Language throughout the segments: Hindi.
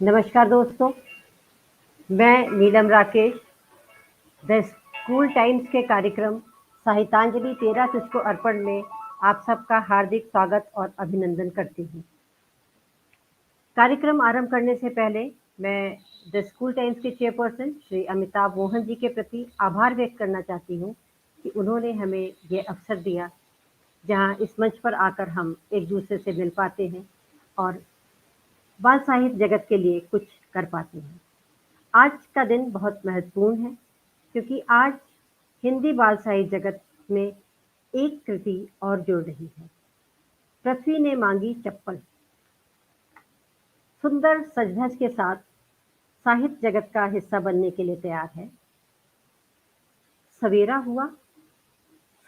नमस्कार दोस्तों, मैं नीलम राकेश द स्कूल टाइम्स के कार्यक्रम साहित्यांजलि तेरा तुझको अर्पण में आप सबका हार्दिक स्वागत और अभिनंदन करती हूँ। कार्यक्रम आरंभ करने से पहले मैं द स्कूल टाइम्स के चेयरपर्सन श्री अमिताभ मोहन जी के प्रति आभार व्यक्त करना चाहती हूँ कि उन्होंने हमें ये अवसर दिया जहाँ इस मंच पर आकर हम एक दूसरे से मिल पाते हैं और बाल साहित्य जगत के लिए कुछ कर पाते हैं। आज का दिन बहुत महत्वपूर्ण है क्योंकि आज हिंदी बाल साहित्य जगत में एक कृति और जुड़ रही है। पृथ्वी ने मांगी चप्पल सुंदर सज-धज के साथ साहित्य जगत का हिस्सा बनने के लिए तैयार है। सवेरा हुआ,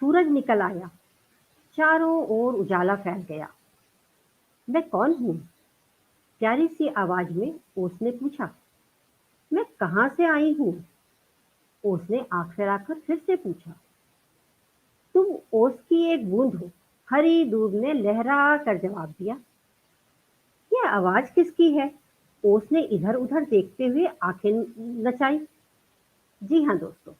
सूरज निकल आया, चारों ओर उजाला फैल गया। मैं कौन हूँ? प्यारी सी आवाज में ओस ने पूछा। मैं कहाँ से आई हूँ? ओस ने आंख फैलाकर फिर से पूछा। तुम ओस की एक बूंद हो, हरी दूध ने लहरा कर जवाब दिया। यह आवाज किसकी है? ओस ने इधर उधर देखते हुए आंखें नचाई। जी हाँ दोस्तों,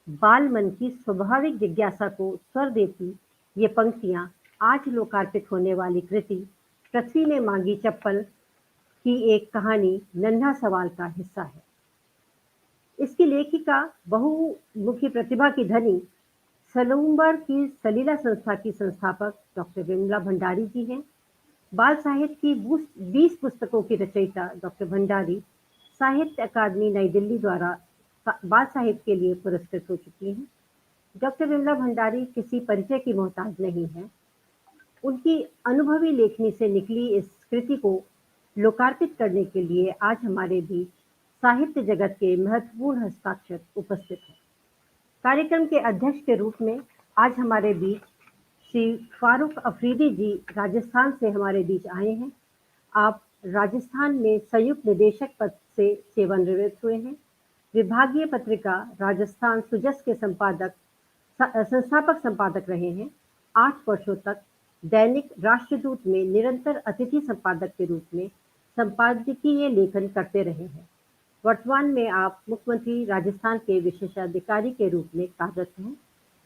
बाल मन की स्वाभाविक जिज्ञासा को स्वर देती ये पंक्तियां आज लोकार्पित होने वाली कृति पृथ्वी ने मांगी चप्पल की एक कहानी नन्हा सवाल का हिस्सा है। इसकी लेखिका बहुमुखी प्रतिभा की धनी सलूम्बर की सलीला संस्था की संस्थापक डॉक्टर विमला भंडारी जी हैं। बाल साहित्य की 20 पुस्तकों की रचयिता डॉक्टर भंडारी साहित्य अकादमी नई दिल्ली द्वारा बाल साहित्य के लिए पुरस्कृत हो चुकी हैं। डॉक्टर विमला भंडारी किसी परिचय की मोहताज नहीं है। उनकी अनुभवी लेखनी से निकली इस कृति को लोकार्पित करने के लिए आज हमारे बीच साहित्य जगत के महत्वपूर्ण हस्ताक्षर उपस्थित हैं। कार्यक्रम के अध्यक्ष के रूप में आज हमारे बीच श्री फारूक अफरीदी जी राजस्थान से हमारे बीच आए हैं। आप राजस्थान में संयुक्त निदेशक पद से सेवानिवृत्त हुए हैं। विभागीय पत्रिका राजस्थान सुजस के संस्थापक संपादक रहे हैं। 8 वर्षों तक दैनिक राष्ट्रदूत में निरंतर अतिथि संपादक के रूप में संपादकीय लेखन करते रहे हैं। वर्तमान में आप मुख्यमंत्री राजस्थान के विशेषाधिकारी के रूप में कार्यरत हैं।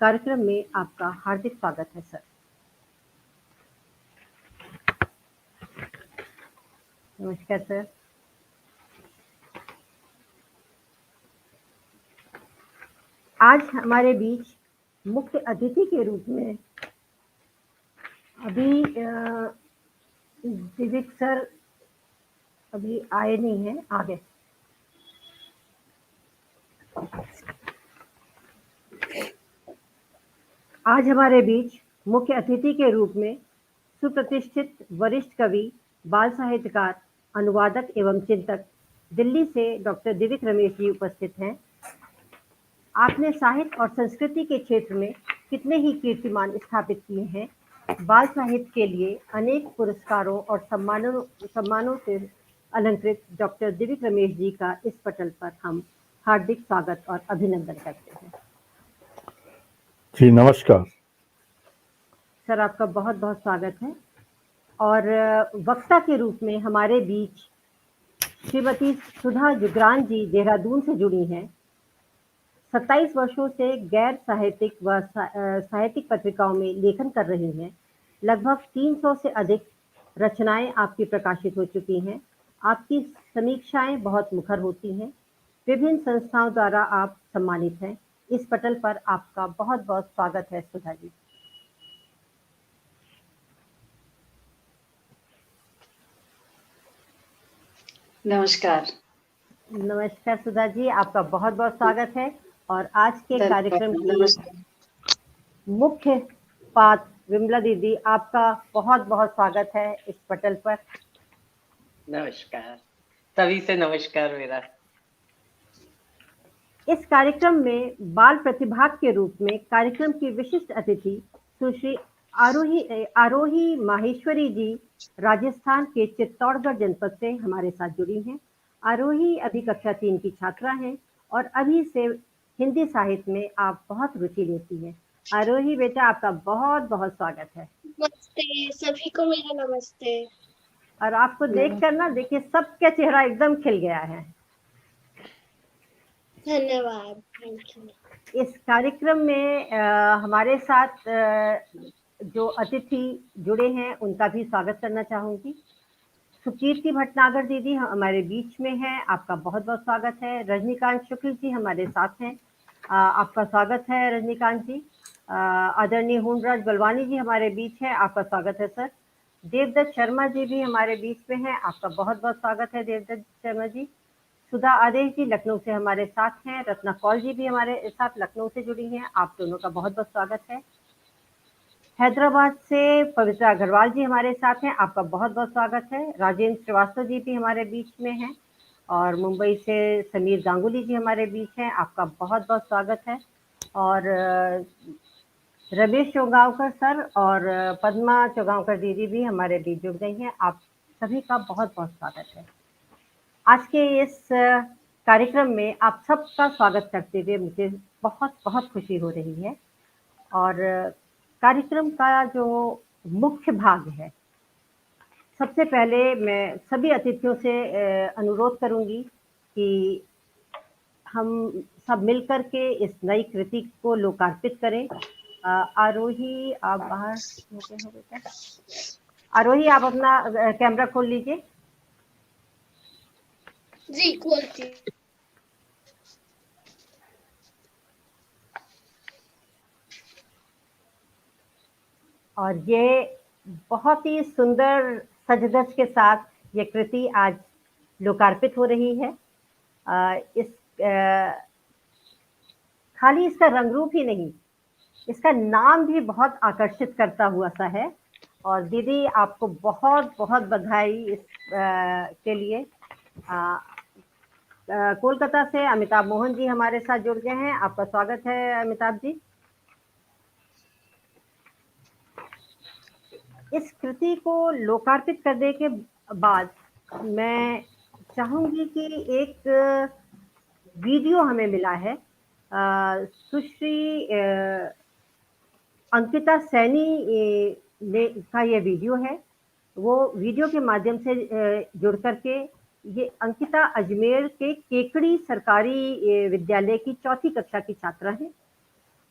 कार्यक्रम में आपका हार्दिक स्वागत है सर। नमस्कार सर। आज हमारे बीच मुख्य अतिथि के रूप में अभी दिविक सर अभी आए नहीं हैं, आ गए। आज हमारे बीच मुख्य अतिथि के रूप में सुप्रतिष्ठित वरिष्ठ कवि, बाल साहित्यकार, अनुवादक एवं चिंतक दिल्ली से डॉक्टर दिविक रमेश जी उपस्थित हैं। आपने साहित्य और संस्कृति के क्षेत्र में कितने ही कीर्तिमान स्थापित किए हैं। बाल साहित्य के लिए अनेक पुरस्कारों और सम्मानों से अलंकृत डॉक्टर दिविक रमेश जी का इस पटल पर हम हार्दिक स्वागत और अभिनंदन करते हैं। जी नमस्कार सर, आपका बहुत बहुत स्वागत है। और वक्ता के रूप में हमारे बीच श्रीमती सुधा जुगरान जी देहरादून से जुड़ी हैं। 27 वर्षों से गैर साहित्यिक व साहित्यिक पत्रिकाओं में लेखन कर रही हैं। लगभग 300 से अधिक रचनाएं आपकी प्रकाशित हो चुकी हैं। आपकी समीक्षाएं बहुत मुखर होती हैं। विभिन्न संस्थाओं द्वारा आप सम्मानित हैं। इस पटल पर आपका बहुत बहुत स्वागत है सुधा जी। नमस्कार। नमस्कार सुधा जी, आपका बहुत बहुत स्वागत है। और आज के कार्यक्रम की मुख्य पात्र विमला दीदी, आपका बहुत बहुत स्वागत है इस पटल पर। नमस्कार, सभी से नमस्कार मेरा। इस कार्यक्रम में बाल प्रतिभाग के रूप में कार्यक्रम की विशिष्ट अतिथि सुश्री आरोही माहेश्वरी जी राजस्थान के चित्तौड़गढ़ जनपद से हमारे साथ जुड़ी हैं। आरोही अभी कक्षा 3 की छात्रा हैं और अभी से हिंदी साहित्य में आप बहुत रुचि लेती हैं। आरोही बेटा, आपका बहुत बहुत स्वागत है। नमस्ते, सभी को मेरा नमस्ते। और आपको देखकर ना देखिए सबका चेहरा एकदम खिल गया है। धन्यवाद। Thank you. इस कार्यक्रम में हमारे साथ जो अतिथि जुड़े हैं उनका भी स्वागत करना चाहूंगी। सुकीर्ति भटनागर दीदी हमारे बीच में हैं, आपका बहुत बहुत स्वागत है। रजनीकांत शुक्ल जी हमारे साथ हैं, आपका स्वागत है रजनीकांत जी। आदरणीय हुनराज बलवानी जी हमारे बीच हैं, आपका स्वागत है सर। देवदत्त शर्मा जी भी हमारे बीच में हैं, आपका बहुत बहुत स्वागत है देवदत्त शर्मा जी। सुधा आदेश जी लखनऊ से हमारे साथ हैं। रत्ना कौल जी भी हमारे साथ लखनऊ से जुड़ी हैं, आप दोनों का बहुत बहुत स्वागत है। हैदराबाद से पवित्रा अग्रवाल जी हमारे साथ हैं, आपका बहुत बहुत स्वागत है। राजेंद्र श्रीवास्तव जी भी हमारे बीच में हैं और मुंबई से समीर गांगुली जी हमारे बीच हैं, आपका बहुत बहुत स्वागत है। और रमेश चौगांवकर सर और पद्मा चौगांवकर दीदी भी हमारे बीच जुड़ गई हैं, आप सभी का बहुत बहुत स्वागत है। आज के इस कार्यक्रम में आप सबका स्वागत करते हुए मुझे बहुत बहुत खुशी हो रही है। और कार्यक्रम का जो मुख्य भाग है, सबसे पहले मैं सभी अतिथियों से अनुरोध करूंगी कि हम सब मिलकर के इस नई कृति को लोकार्पित करें। आरोही आप बाहर हो बेटा, आरोही आप अपना कैमरा खोल लीजिए। जी खोलती। और ये बहुत ही सुंदर सज-धज के साथ ये कृति आज लोकार्पित हो रही है। इस खाली इसका रंग रूप ही नहीं, इसका नाम भी बहुत आकर्षित करता हुआ सा है। और दीदी आपको बहुत बहुत बधाई इस के लिए। कोलकाता से अमिताभ मोहन जी हमारे साथ जुड़ गए हैं, आपका स्वागत है अमिताभ जी। इस कृति को लोकार्पित करने के बाद मैं चाहूंगी कि एक वीडियो हमें मिला है, सुश्री अंकिता सैनी ने का ये वीडियो है। वो वीडियो के माध्यम से जुड़ करके, ये अंकिता अजमेर के केकड़ी सरकारी विद्यालय की 4ठी कक्षा की छात्रा है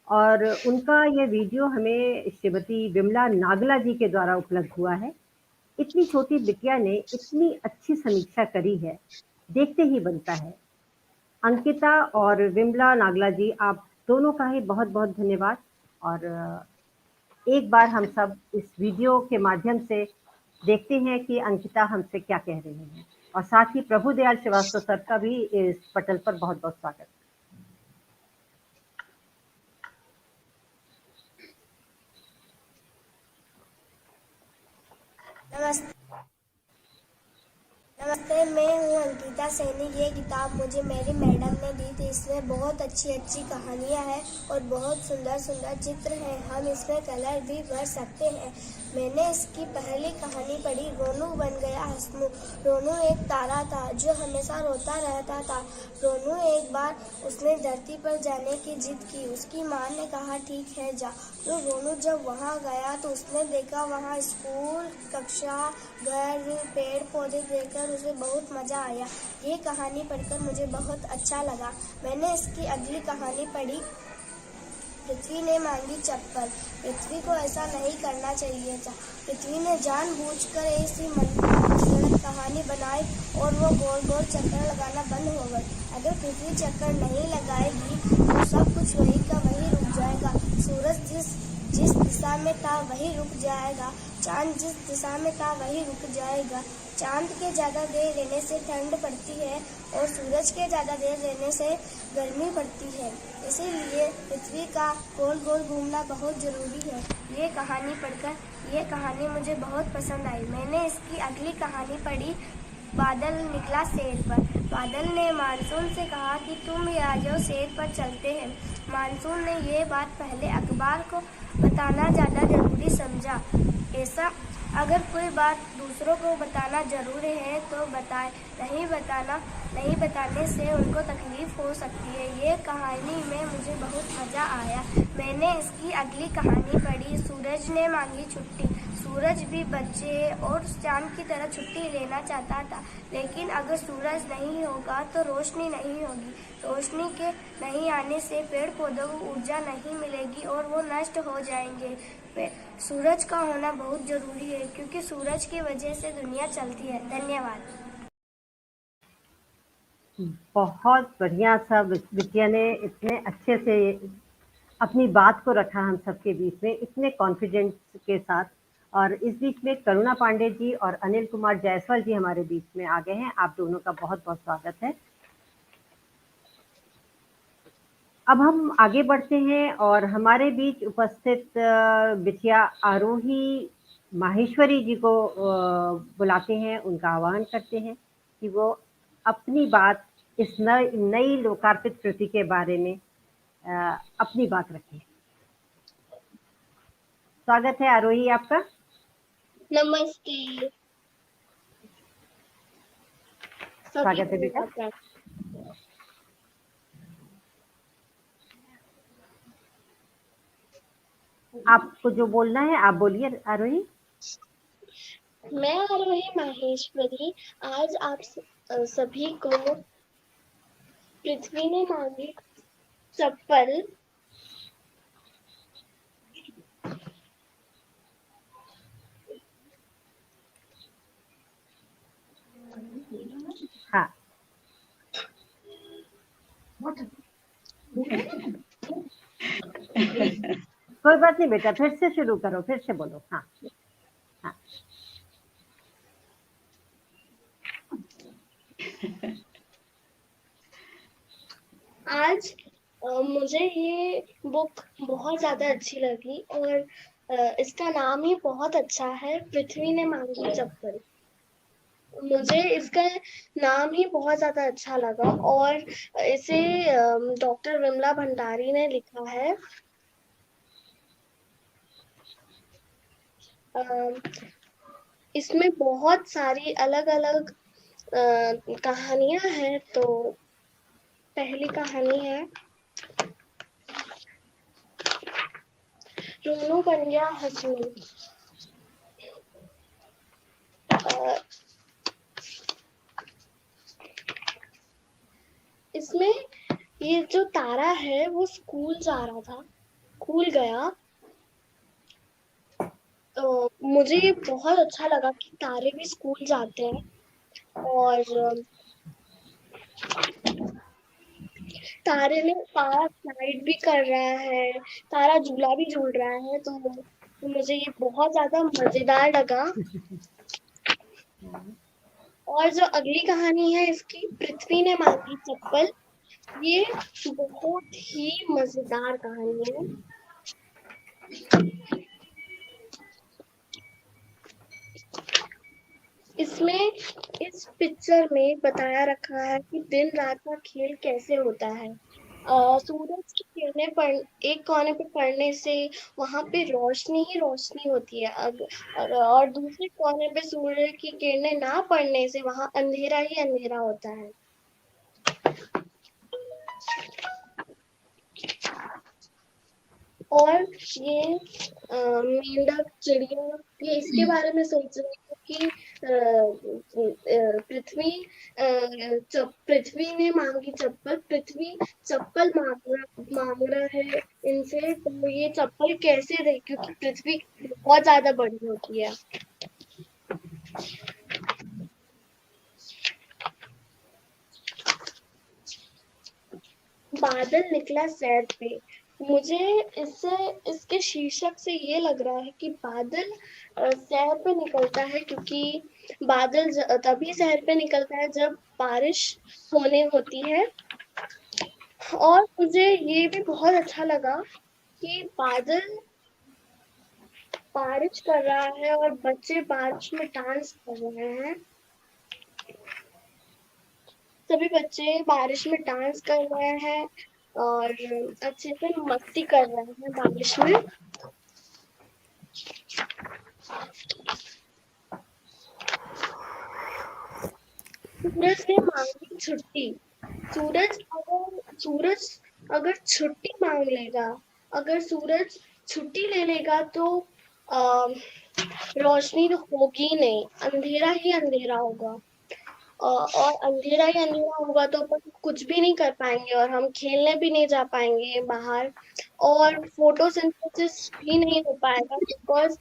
और उनका ये वीडियो हमें श्रीमती विमला नागला जी के द्वारा उपलब्ध हुआ है। इतनी छोटी बिटिया ने इतनी अच्छी समीक्षा करी है, देखते ही बनता है। अंकिता और विमला नागला जी, आप दोनों का ही बहुत बहुत धन्यवाद। और एक बार हम सब इस वीडियो के माध्यम से देखते हैं कि अंकिता हमसे क्या कह रही हैं। और साथ ही प्रभुदयाल श्रीवास्तव सर का भी इस पटल पर बहुत बहुत स्वागत। नमस्ते, मैं हूँ अंकिता सैनी। ये किताब मुझे मेरी मैडम ने दी थी। इसमें बहुत अच्छी अच्छी कहानियाँ हैं और बहुत सुंदर सुंदर चित्र हैं। हम इसमें कलर भी भर सकते हैं। मैंने इसकी पहली कहानी पढ़ी, रोनू बन गया हंसमुख। रोनू एक तारा था जो हमेशा रोता रहता था। रोनू एक बार उसने धरती पर जाने की जिद की। उसकी माँ ने कहा ठीक है जा। तो रोनू जब वहाँ गया तो उसने देखा वहाँ स्कूल, कक्षा, घर, पेड़ पौधे देखकर उसे बहुत मजा आया। ये कहानी पढ़कर मुझे बहुत अच्छा लगा। मैंने इसकी अगली कहानी पढ़ी, पृथ्वी ने मांगी चप्पल। पृथ्वी को ऐसा नहीं करना चाहिए था। पृथ्वी ने जानबूझकर ऐसी मनगढ़ंत कहानी बनाई और वो गोल गोल चक्कर लगाना बंद हो गई। अगर पृथ्वी चक्कर नहीं लगाएगी तो सब कुछ वही का वही रुक जाएगा। सूरज जिस दिशा में था वही रुक जाएगा। चांद जिस दिशा में था वही रुक जाएगा। चांद के ज़्यादा देर रहने से ठंड पड़ती है और सूरज के ज़्यादा देर रहने से गर्मी पड़ती है। इसीलिए पृथ्वी का गोल गोल घूमना बहुत ज़रूरी है। ये कहानी पढ़कर ये कहानी मुझे बहुत पसंद आई। मैंने इसकी अगली कहानी पढ़ी, बादल निकला सैर पर। बादल ने मानसून से कहा कि तुम भी आ जाओ, सैर पर चलते हैं। मानसून ने ये बात पहले अखबार को बताना ज़्यादा ज़रूरी समझा। ऐसा अगर कोई बात दूसरों को बताना ज़रूरी है तो बताए, नहीं बताने से उनको तकलीफ हो सकती है। ये कहानी में मुझे बहुत मज़ा आया। मैंने इसकी अगली कहानी पढ़ी, सूरज ने मांगी छुट्टी। सूरज भी बच्चे और चांद की तरह छुट्टी लेना चाहता था, लेकिन अगर सूरज नहीं होगा तो रोशनी नहीं होगी। रोशनी के नहीं आने से पेड़ पौधों को ऊर्जा नहीं मिलेगी और वो नष्ट हो जाएंगे। सूरज का होना बहुत जरूरी है, क्योंकि सूरज की वजह से दुनिया चलती है। धन्यवाद। बहुत बढ़िया सा विद्या ने इतने अच्छे से अपनी बात को रखा हम सबके बीच में, इतने कॉन्फिडेंस के साथ। और इस बीच में करुणा पांडे जी और अनिल कुमार जायसवाल जी हमारे बीच में आ गए हैं। आप दोनों का बहुत बहुत स्वागत है। अब हम आगे बढ़ते हैं और हमारे बीच उपस्थित बिटिया आरोही माहेश्वरी जी को बुलाते हैं, उनका आह्वान करते हैं कि वो अपनी बात इस नई लोकार्पित कृति के बारे में अपनी बात रखें। स्वागत है आरोही आपका। नमस्ते। स्वागत है बेटा। आपको जो बोलना है आप बोलिए आरोही। मैं आरोही माहेश्वरी आज आप सभी को पृथ्वी ने मांगी चप्पल हाँ कोई बात नहीं बेटा, फिर से शुरू करो, फिर से बोलो। हाँ हाँ आज मुझे ये बुक बहुत ज्यादा अच्छी लगी और इसका नाम ही बहुत अच्छा है, पृथ्वी ने मांगी चप्पल। मुझे इसका नाम ही बहुत ज्यादा अच्छा लगा और इसे डॉक्टर विमला भंडारी ने लिखा है। इसमें बहुत सारी अलग अलग कहानियां हैं। तो पहली कहानी है रोनू बन गया हंसनी। इसमें ये जो तारा है वो स्कूल जा रहा था, स्कूल गया। तो मुझे ये बहुत अच्छा लगा कि तारे भी स्कूल जाते हैं और तारे में तारा स्लाइड भी कर रहा है, तारा झूला भी झूल रहा है। तो मुझे ये बहुत ज्यादा मजेदार लगा। और जो अगली कहानी है इसकी, पृथ्वी ने मांगी चप्पल, ये बहुत ही मजेदार कहानी है। इसमें इस पिक्चर में बताया रखा है कि दिन रात का खेल कैसे होता है। सूरज की किरणें एक कोने पे पड़ने से वहां पे रोशनी ही रोशनी होती है, और दूसरे कोने पे सूर्य की किरणें ना पड़ने से वहां अंधेरा ही अंधेरा होता है। और ये मेंढक चिड़िया ये इसके बारे में सोच रहे हैं कि पृथ्वी ने मांगी चप्पल, पृथ्वी चप्पल मांग रहा है इनसे। तो ये चप्पल कैसे दे, क्योंकि पृथ्वी बहुत ज्यादा बड़ी होती है। बादल निकला सैर पे। मुझे इसके शीर्षक से ये लग रहा है कि बादल सैर पे निकलता है, क्योंकि बादल तभी सैर पे निकलता है जब बारिश होने होती है। और मुझे ये भी बहुत अच्छा लगा कि बादल बारिश कर रहा है और बच्चे बारिश में डांस कर रहे हैं। सभी बच्चे बारिश में डांस कर रहे हैं और अच्छे से मस्ती कर रहे हैं बारिश में। सूरज ने मांगी छुट्टी। सूरज अगर छुट्टी मांग लेगा, अगर सूरज छुट्टी ले लेगा तो रोशनी तो होगी नहीं, अंधेरा ही अंधेरा होगा। और अंधेरा ही अंधेरा होगा तो अपन कुछ भी नहीं कर पाएंगे और हम खेलने भी नहीं जा पाएंगे बाहर, और फोटोसिंथेसिस भी नहीं हो पाएगा, बिकॉज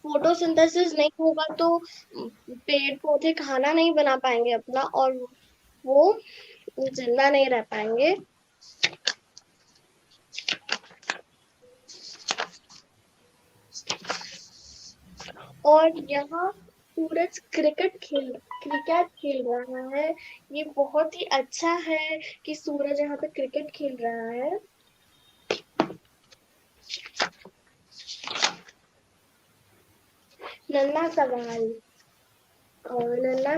फोटोसिंथेसिस नहीं होगा तो पेड़ पौधे खाना नहीं बना पाएंगे अपना, और वो जिंदा नहीं रह पाएंगे। और यहाँ सूरज क्रिकेट खेल रहा है। ये बहुत ही अच्छा है कि सूरज यहाँ पे क्रिकेट खेल रहा है। नन्हा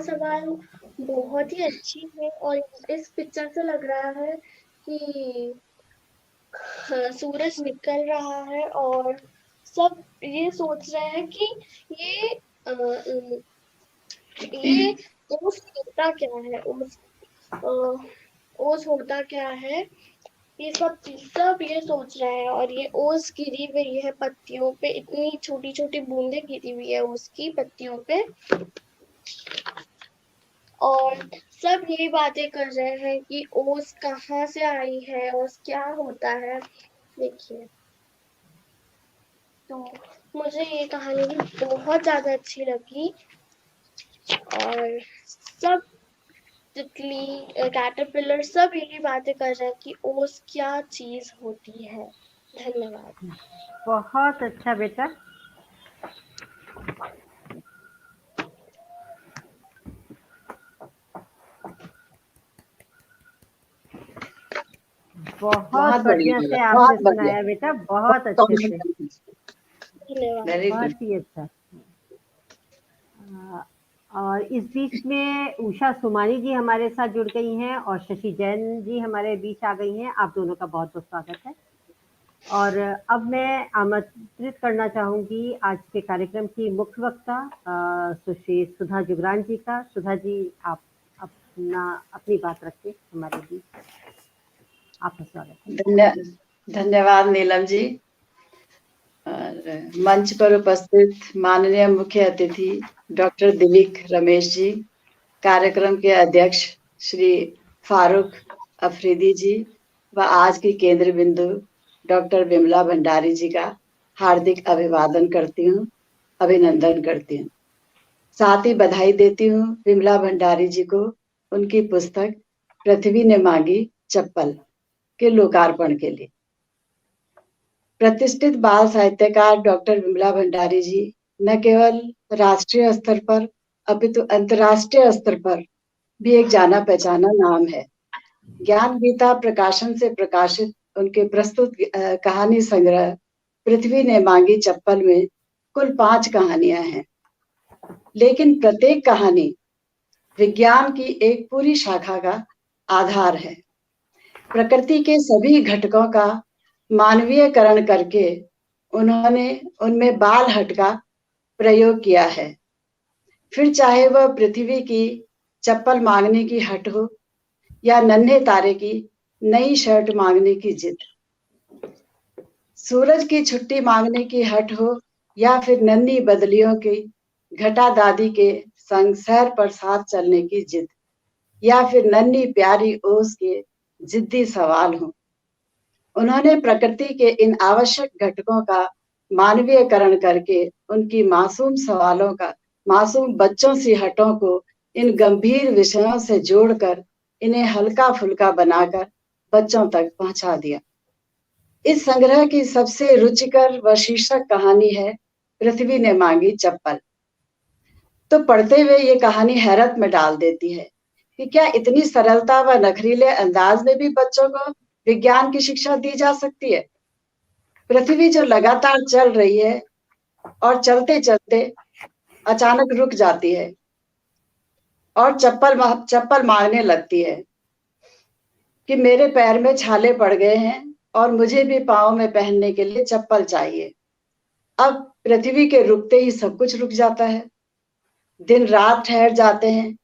सवाल बहुत ही अच्छी है, और इस पिक्चर से लग रहा है कि सूरज निकल रहा है और सब ये सोच रहे हैं कि ये ये ओस होता क्या है, ओस होता क्या है, ये सब ये सोच रहे हैं। और ये ओस गिरी हुई है पत्तियों पे, इतनी छोटी छोटी बूंदें गिरी हुई है ओस की पत्तियों पे, और सब यही बातें कर रहे हैं कि ओस कहाँ से आई है, ओस क्या होता है। देखिए, तो मुझे ये कहानी भी बहुत ज्यादा अच्छी लगी, और सब तितली कैटरपिलर सब यही बातें कर रहे हैं कि ओस क्या चीज होती है। धन्यवाद। बहुत अच्छा बेटा। बहुत बढ़िया से आपने सुनाया बेटा, बहुत अच्छे से, धन्यवाद। बहुत ही अच्छा। और इस बीच में उषा सोमानी जी हमारे साथ जुड़ गई हैं और शशि जैन जी हमारे बीच आ गई हैं। आप दोनों का बहुत बहुत स्वागत है। और अब मैं आमंत्रित करना चाहूंगी आज के कार्यक्रम की मुख्य वक्ता सुश्री सुधा जुगरान जी का। सुधा जी, आप अपनी बात रखिए हमारे बीच। आपका स्वागत है। धन्यवाद नीलम जी। और मंच पर उपस्थित माननीय मुख्य अतिथि डॉक्टर दिलीप रमेश जी, कार्यक्रम के अध्यक्ष श्री फारूक अफरीदी जी व आज की केंद्र बिंदु डॉक्टर विमला भंडारी जी का हार्दिक अभिवादन करती हूँ, अभिनंदन करती हूँ। साथ ही बधाई देती हूँ विमला भंडारी जी को उनकी पुस्तक पृथ्वी ने मांगी चप्पल के लोकार्पण के लिए। प्रतिष्ठित बाल साहित्यकार डॉक्टर विमला भंडारी जी न केवल राष्ट्रीय स्तर पर अपितु अंतर्राष्ट्रीय स्तर पर भी एक जाना पहचाना नाम है। ज्ञान गीता प्रकाशन से प्रकाशित उनके प्रस्तुत कहानी संग्रह पृथ्वी ने मांगी चप्पल में कुल 5 कहानियां हैं, लेकिन प्रत्येक कहानी विज्ञान की एक पूरी शाखा का आधार है। प्रकृति के सभी घटकों का मानवीयकरण करके उन्होंने उनमें बाल हट का प्रयोग किया है। फिर चाहे वह पृथ्वी की चप्पल मांगने की हट हो या नन्हे तारे की नई शर्ट मांगने की जिद, सूरज की छुट्टी मांगने की हट हो या फिर नन्ही बदलियों की घटा दादी के संग सैर पर साथ चलने की जिद, या फिर नन्ही प्यारी ओस के जिद्दी सवाल हो। उन्होंने प्रकृति के इन आवश्यक घटकों का मानवीयकरण करके उनकी मासूम सवालों का मासूम बच्चों सी हटों को इन गंभीर विषयों से जोड़कर इन्हें हल्का फुल्का बनाकर बच्चों तक पहुंचा दिया। इस संग्रह की सबसे रुचिकर व शीर्षक कहानी है पृथ्वी ने मांगी चप्पल। तो पढ़ते हुए ये कहानी हैरत में डाल देती है कि क्या इतनी सरलता व नखरीले अंदाज में भी बच्चों को विज्ञान की शिक्षा दी जा सकती है। पृथ्वी जो लगातार चल रही है और चलते चलते अचानक रुक जाती है और चप्पल मांगने लगती है कि मेरे पैर में छाले पड़ गए हैं और मुझे भी पाँव में पहनने के लिए चप्पल चाहिए। अब पृथ्वी के रुकते ही सब कुछ रुक जाता है, दिन रात ठहर जाते हैं।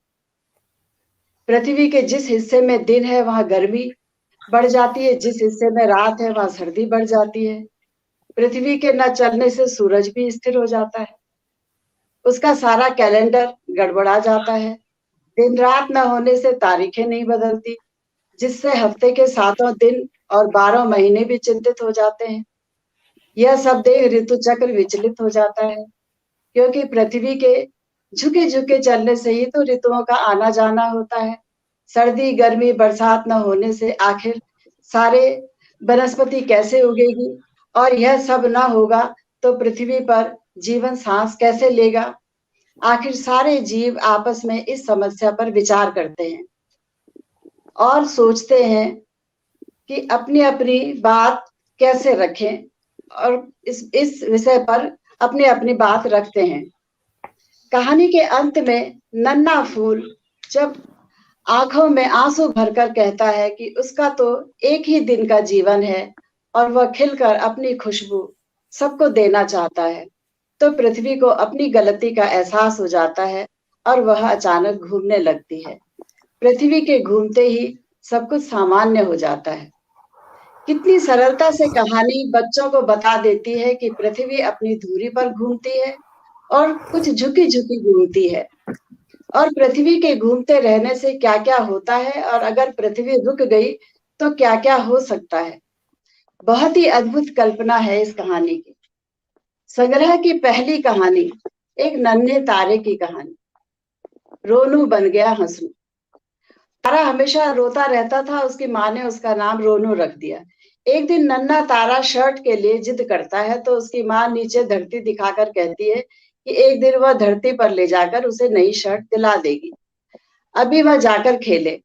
पृथ्वी के जिस हिस्से में दिन है वहां गर्मी बढ़ जाती है, जिस हिस्से में रात है वहां सर्दी बढ़ जाती है। पृथ्वी के न चलने से सूरज भी स्थिर हो जाता है, उसका सारा कैलेंडर गड़बड़ा जाता है, दिन रात न होने से तारीखें नहीं बदलती, जिससे हफ्ते के 7 दिन और 12 महीने भी चिंतित हो जाते हैं। यह सब देख ऋतु चक्र विचलित हो जाता है, क्योंकि पृथ्वी के झुके झुके चलने से ही तो ऋतुओं का आना जाना होता है। सर्दी गर्मी बरसात न होने से आखिर सारे वनस्पति कैसे उगेगी, और यह सब न होगा तो पृथ्वी पर जीवन सांस कैसे लेगा। आखिर सारे जीव आपस में इस समस्या पर विचार करते हैं और सोचते हैं कि अपनी अपनी बात कैसे रखें, और इस विषय पर अपनी अपनी बात रखते हैं। कहानी के अंत में नन्हा फूल जब आंखों में आंसू भरकर कहता है कि उसका तो एक ही दिन का जीवन है और वह खिलकर अपनी खुशबू सबको देना चाहता है, तो पृथ्वी को अपनी गलती का एहसास हो जाता है और वह अचानक घूमने लगती है। पृथ्वी के घूमते ही सब कुछ सामान्य हो जाता है। कितनी सरलता से कहानी बच्चों को बता देती है कि पृथ्वी अपनी धुरी पर घूमती है और कुछ झुकी झुकी घूमती है, और पृथ्वी के घूमते रहने से क्या क्या होता है, और अगर पृथ्वी रुक गई तो क्या क्या हो सकता है। बहुत ही अद्भुत कल्पना है इस कहानी की। संग्रह की पहली कहानी एक नन्हे तारे की कहानी। रोनू बन गया हंसू। तारा हमेशा रोता रहता था, उसकी माँ ने उसका नाम रोनू रख दिया। एक दिन नन्हा तारा शर्ट के लिए जिद करता है, तो उसकी माँ नीचे धरती दिखाकर कहती है कि एक दिन वह धरती पर ले जाकर उसे नई शर्ट दिला देगी, अभी वह जाकर खेले।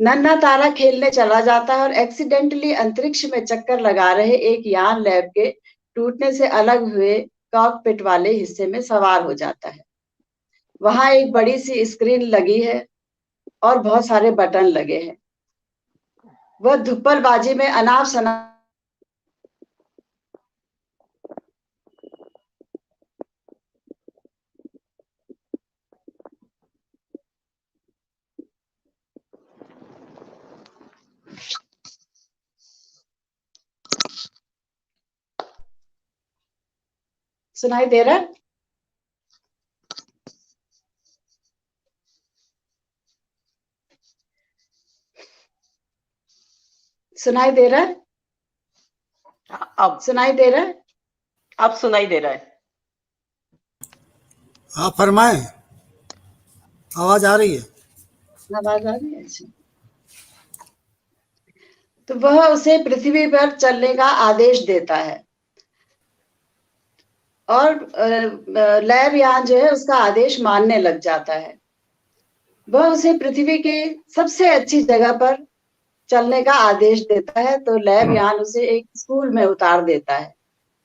नन्हा तारा खेलने चला जाता है और एक्सीडेंटली अंतरिक्ष में चक्कर लगा रहे एक यान लैब के टूटने से अलग हुए कॉकपिट वाले हिस्से में सवार हो जाता है। वहां एक बड़ी सी स्क्रीन लगी है और बहुत सारे बटन लगे हैं। वह धुप्पलबाजी में अनाप शनाप सुनाई दे रहा है? सुनाई दे रहा है? अब सुनाई दे रहा है? अब सुनाई दे रहा है। आप फरमाएं, आवाज आ रही है? आवाज आ रही है? अच्छा। तो वह उसे पृथ्वी पर चलने का आदेश देता है, और लैब यान जो है उसका आदेश मानने लग जाता है। वह उसे पृथ्वी के सबसे अच्छी जगह पर चलने का आदेश देता है, तो लैब यान उसे एक स्कूल में उतार देता है।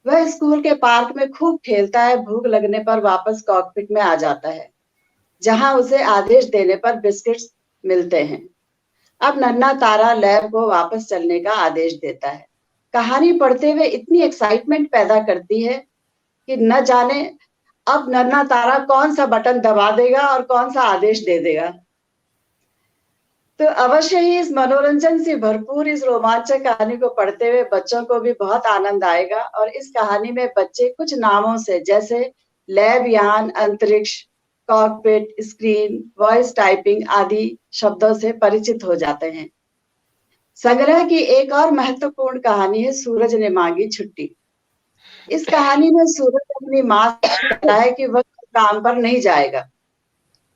वह स्कूल के पार्क में खूब खेलता है। भूख लगने पर वापस कॉकपिट में आ जाता है, जहां उसे आदेश देने पर बिस्किट्स मिलते हैं। अब नन्हा तारा लैब को वापस चलने का आदेश देता है। कहानी पढ़ते हुए इतनी एक्साइटमेंट पैदा करती है कि न जाने अब नन्हा तारा कौन सा बटन दबा देगा और कौन सा आदेश दे देगा। तो अवश्य ही इस मनोरंजन से भरपूर इस रोमांचक कहानी को पढ़ते हुए बच्चों को भी बहुत आनंद आएगा। और इस कहानी में बच्चे कुछ नामों से, जैसे लैब यान, अंतरिक्ष, कॉकपिट, स्क्रीन, वॉइस टाइपिंग आदि शब्दों से परिचित हो जाते हैं। संग्रह की एक और महत्वपूर्ण कहानी है सूरज ने मांगी छुट्टी। इस कहानी में सूरज अपनी माँ से कहता है कि वह काम पर नहीं जाएगा,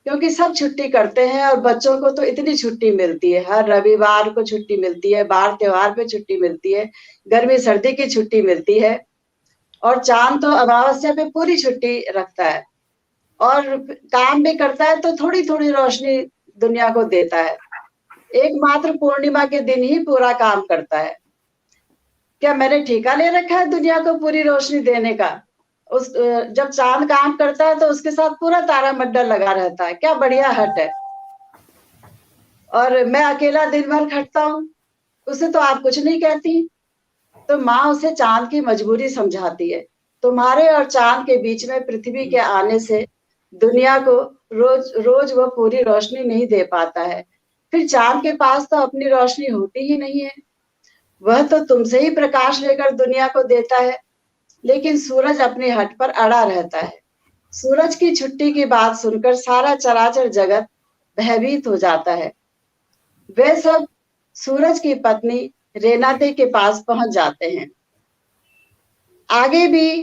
क्योंकि सब छुट्टी करते हैं और बच्चों को तो इतनी छुट्टी मिलती है, हर रविवार को छुट्टी मिलती है, बार त्योहार पे छुट्टी मिलती है, गर्मी सर्दी की छुट्टी मिलती है, और चांद तो अमावस्या पे पूरी छुट्टी रखता है, और काम भी करता है तो थोड़ी थोड़ी रोशनी दुनिया को देता है। एकमात्र पूर्णिमा के दिन ही पूरा काम करता है। क्या मैंने ठेका ले रखा है दुनिया को पूरी रोशनी देने का? जब चांद काम करता है तो उसके साथ पूरा तारा मंडल लगा रहता है। क्या बढ़िया हट है। और मैं अकेला दिन भर खटता हूँ, उसे तो आप कुछ नहीं कहती। तो माँ उसे चांद की मजबूरी समझाती है। तुम्हारे और चांद के बीच में पृथ्वी के आने से दुनिया को रोज रोज वह पूरी रोशनी नहीं दे पाता है। फिर चांद के पास तो अपनी रोशनी होती ही नहीं है। वह तो तुमसे ही प्रकाश लेकर दुनिया को देता है, लेकिन सूरज अपनी हट पर अड़ा रहता है। सूरज की छुट्टी की बात सुनकर सारा चराचर जगत भयभीत हो जाता है। वे सब सूरज की पत्नी रेनाते के पास पहुंच जाते हैं। आगे भी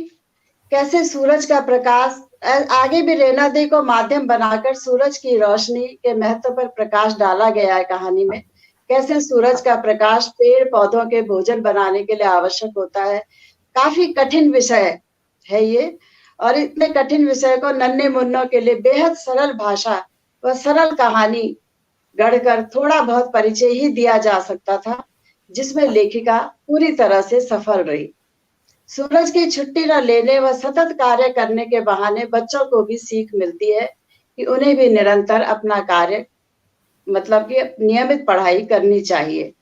कैसे सूरज का प्रकाश आगे भी रेनादे को माध्यम बनाकर सूरज की रोशनी के महत्व पर प्रकाश डाला गया है कहानी में। कैसे सूरज का प्रकाश पेड़ पौधों के भोजन बनाने के लिए आवश्यक होता है। काफी कठिन विषय है ये, और इतने कठिन विषय को नन्हे मुन्नों के लिए बेहद सरल भाषा व सरल कहानी गढ़कर थोड़ा बहुत परिचय ही दिया जा सकता था, जिसमें लेखिका पूरी तरह से सफल रही। सूरज की छुट्टी न लेने व सतत कार्य करने के बहाने बच्चों को भी सीख मिलती है कि उन्हें भी निरंतर अपना कार्य मतलब कि नियमित पढ़ाई करनी चाहिए।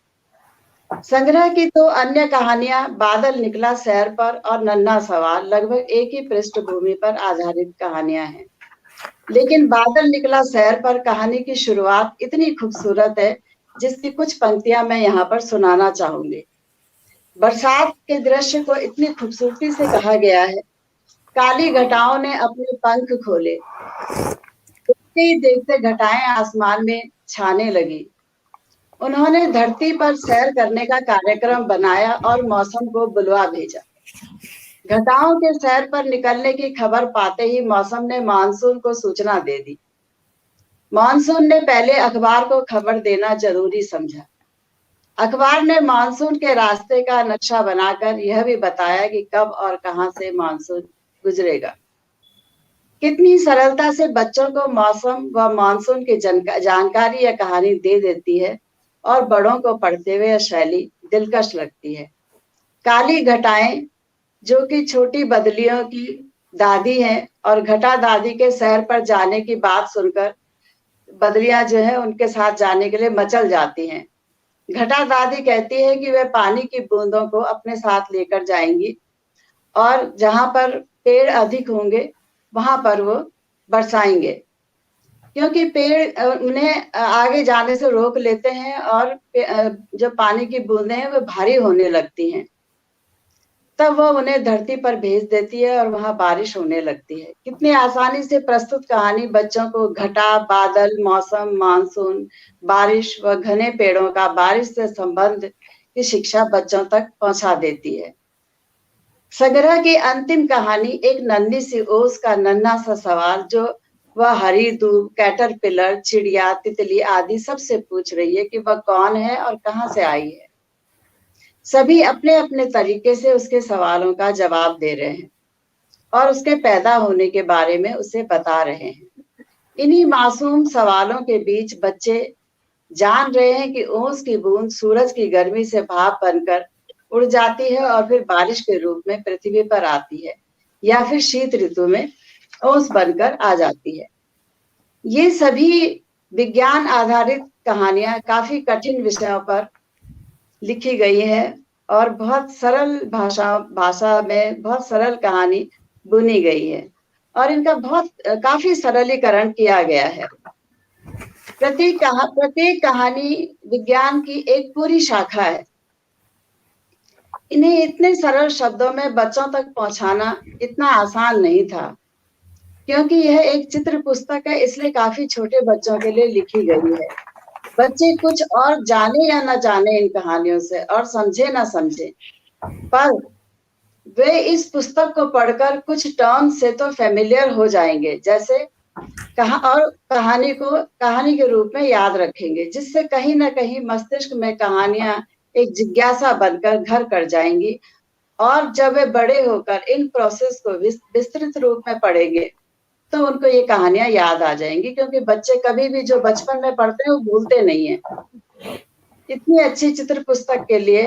संग्रह की तो अन्य कहानियां बादल निकला सैर पर और नन्हा सवाल लगभग एक ही पृष्ठभूमि पर आधारित कहानियां हैं, लेकिन बादल निकला सैर पर कहानी की शुरुआत इतनी खूबसूरत है जिसकी कुछ पंक्तियां मैं यहाँ पर सुनाना चाहूंगी। बरसात के दृश्य को इतनी खूबसूरती से कहा गया है। काली घटाओं ने अपने पंख खोले, देखते ही देखते घटाएं आसमान में छाने लगी। उन्होंने धरती पर सैर करने का कार्यक्रम बनाया और मौसम को बुलवा भेजा। घटाओं के सैर पर निकलने की खबर पाते ही मौसम ने मानसून को सूचना दे दी। मानसून ने पहले अखबार को खबर देना जरूरी समझा। अखबार ने मानसून के रास्ते का नक्शा बनाकर यह भी बताया कि कब और कहां से मानसून गुजरेगा। कितनी सरलता से बच्चों को मौसम व मानसून की जानकारी या कहानी दे देती है, और बड़ों को पढ़ते हुए यह शैली दिलकश लगती है। काली घटाएं जो कि छोटी बदलियों की दादी हैं, और घटा दादी के शहर पर जाने की बात सुनकर बदलियां जो है उनके साथ जाने के लिए मचल जाती हैं। घटा दादी कहती है कि वे पानी की बूंदों को अपने साथ लेकर जाएंगी, और जहां पर पेड़ अधिक होंगे वहां पर वो बरसाएंगे, क्योंकि पेड़ उन्हें आगे जाने से रोक लेते हैं और जो पानी की बूंदें हैं वो भारी होने लगती हैं। तब वो उन्हें धरती पर भेज देती है और वहां बारिश होने लगती है। कितनी आसानी से प्रस्तुत कहानी बच्चों को घटा, बादल, मौसम, मानसून, बारिश व घने पेड़ों का बारिश से संबंध की शिक्षा बच्चों तक पहुंचा देती है। संग्रह की अंतिम कहानी एक नन्ही सी ओस का नन्हा सा सवाल, जो वह हरी दूब, कैटरपिलर, चिड़िया, तितली आदि सबसे पूछ रही है कि वह कौन है और कहां से आई है। सभी अपने अपने तरीके से उसके सवालों का जवाब दे रहे हैं और उसके पैदा होने के बारे में उसे बता रहे हैं। इन्हीं मासूम सवालों के बीच बच्चे जान रहे हैं कि ओस की बूंद सूरज की गर्मी से भाप बनकर उड़ जाती है और फिर बारिश के रूप में पृथ्वी पर आती है, या फिर शीत ऋतु में ओस बनकर आ जाती है। ये सभी विज्ञान आधारित कहानियां काफी कठिन विषयों पर लिखी गई है और बहुत सरल भाषा में बहुत सरल कहानी बुनी गई है, और इनका काफी सरलीकरण किया गया है। प्रत्येक कहानी विज्ञान की एक पूरी शाखा है। इन्हें इतने सरल शब्दों में बच्चों तक पहुंचाना इतना आसान नहीं था, क्योंकि यह एक चित्र पुस्तक है, इसलिए काफी छोटे बच्चों के लिए लिखी गई है। बच्चे कुछ और जाने या न जाने इन कहानियों से, और समझे ना समझे, पर वे इस पुस्तक को पढ़कर कुछ टर्म से तो फेमिलियर हो जाएंगे, जैसे कहानी के रूप में याद रखेंगे, जिससे कहीं ना कहीं मस्तिष्क में कहानियां एक जिज्ञासा बनकर घर कर जाएंगी। और जब वे बड़े होकर इन प्रोसेस को विस्तृत रूप में पढ़ेंगे तो उनको ये कहानियां याद आ जाएंगी, क्योंकि बच्चे कभी भी जो बचपन में पढ़ते हैं वो भूलते नहीं है। इतनी अच्छी चित्र पुस्तक के लिए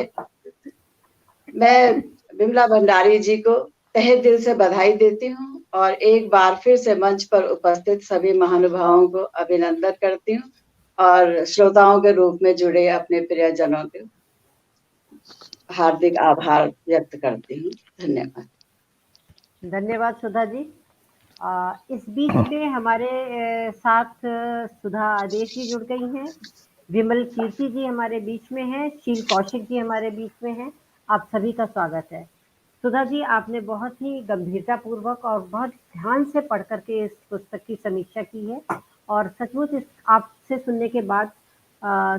मैं बिमला भंडारी जी को तहे दिल से बधाई देती हूँ, और एक बार फिर से मंच पर उपस्थित सभी महानुभावों को अभिनंदन करती हूँ, और श्रोताओं के रूप में जुड़े अपने प्रियजनों के हार्दिक आभार व्यक्त करती हूँ। धन्यवाद। धन्यवाद सुधा जी। इस बीच में हमारे साथ सुधा आदेश जी जुड़ गई हैं, विमल कीर्ति जी हमारे बीच में हैं, शील कौशिक जी हमारे बीच में हैं। आप सभी का स्वागत है। सुधा जी, आपने बहुत ही गंभीरतापूर्वक और बहुत ध्यान से पढ़ कर के इस पुस्तक की समीक्षा की है और सचमुच इस आपसे सुनने के बाद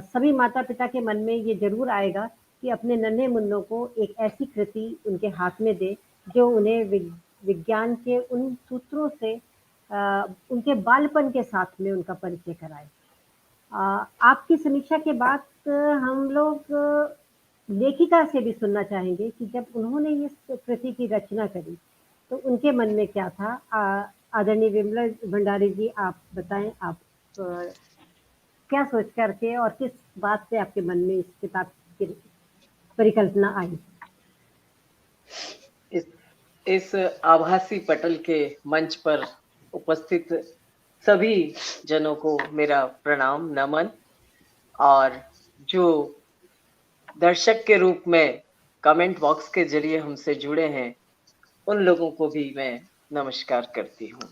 सभी माता-पिता के मन में ये ज़रूर आएगा कि अपने नन्हे मुन्नों को एक ऐसी कृति उनके हाथ में दें, जो उन्हें विज्ञान के उन सूत्रों से उनके बालपन के साथ में उनका परिचय कराए। आपकी समीक्षा के बाद हम लोग लेखिका से भी सुनना चाहेंगे कि जब उन्होंने इस कृति की रचना करी, तो उनके मन में क्या था? आदरणीय विमला भंडारी जी, आप बताएँ, आप क्या सोच कर के और किस बात से आपके मन में इस किताब की परिकल्पना आई? इस आभासी पटल के मंच पर उपस्थित सभी जनों को मेरा प्रणाम, नमन, और जो दर्शक के रूप में कमेंट बॉक्स के जरिए हमसे जुड़े हैं, उन लोगों को भी मैं नमस्कार करती हूँ।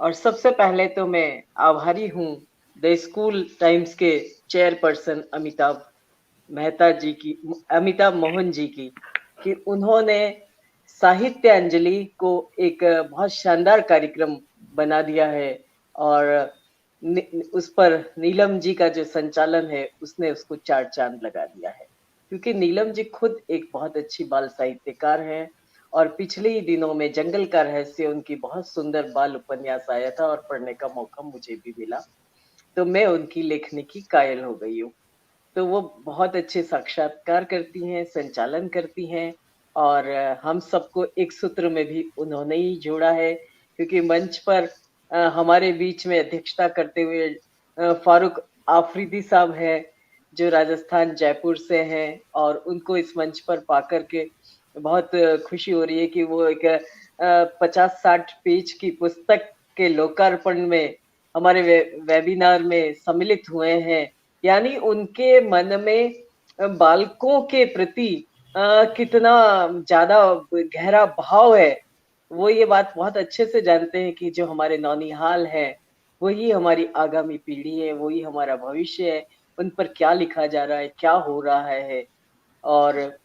और सबसे पहले तो मैं आभारी हूँ द स्कूल टाइम्स के चेयरपर्सन अमिताभ मोहन जी की, कि उन्होंने साहित्य अंजलि को एक बहुत शानदार कार्यक्रम बना दिया है और उस पर नीलम जी का जो संचालन है, उसने उसको 4 चांद लगा दिया है, क्योंकि नीलम जी खुद एक बहुत अच्छी बाल साहित्यकार हैं और पिछले ही दिनों में जंगल का रहस्य उनकी बहुत सुंदर बाल उपन्यास आया था और पढ़ने का मौका मुझे भी मिला, तो मैं उनकी लेखनी की कायल हो गई हूँ। तो वो बहुत अच्छे साक्षात्कार करती हैं, संचालन करती हैं और हम सबको एक सूत्र में भी उन्होंने ही जोड़ा है, क्योंकि मंच पर हमारे बीच में अध्यक्षता करते हुए फारूक आफरीदी साहब हैं, जो राजस्थान जयपुर से हैं, और उनको इस मंच पर पाकर के बहुत खुशी हो रही है कि वो एक 50-60 पेज की पुस्तक के लोकार्पण में हमारे वेबिनार में सम्मिलित हुए हैं। यानी उनके मन में बालकों के प्रति कितना ज्यादा गहरा भाव है, वो ये बात बहुत अच्छे से जानते हैं कि जो हमारे नौनिहाल है, वही हमारी आगामी पीढ़ी है, वही हमारा भविष्य है, उन पर क्या लिखा जा रहा है, क्या हो रहा है, और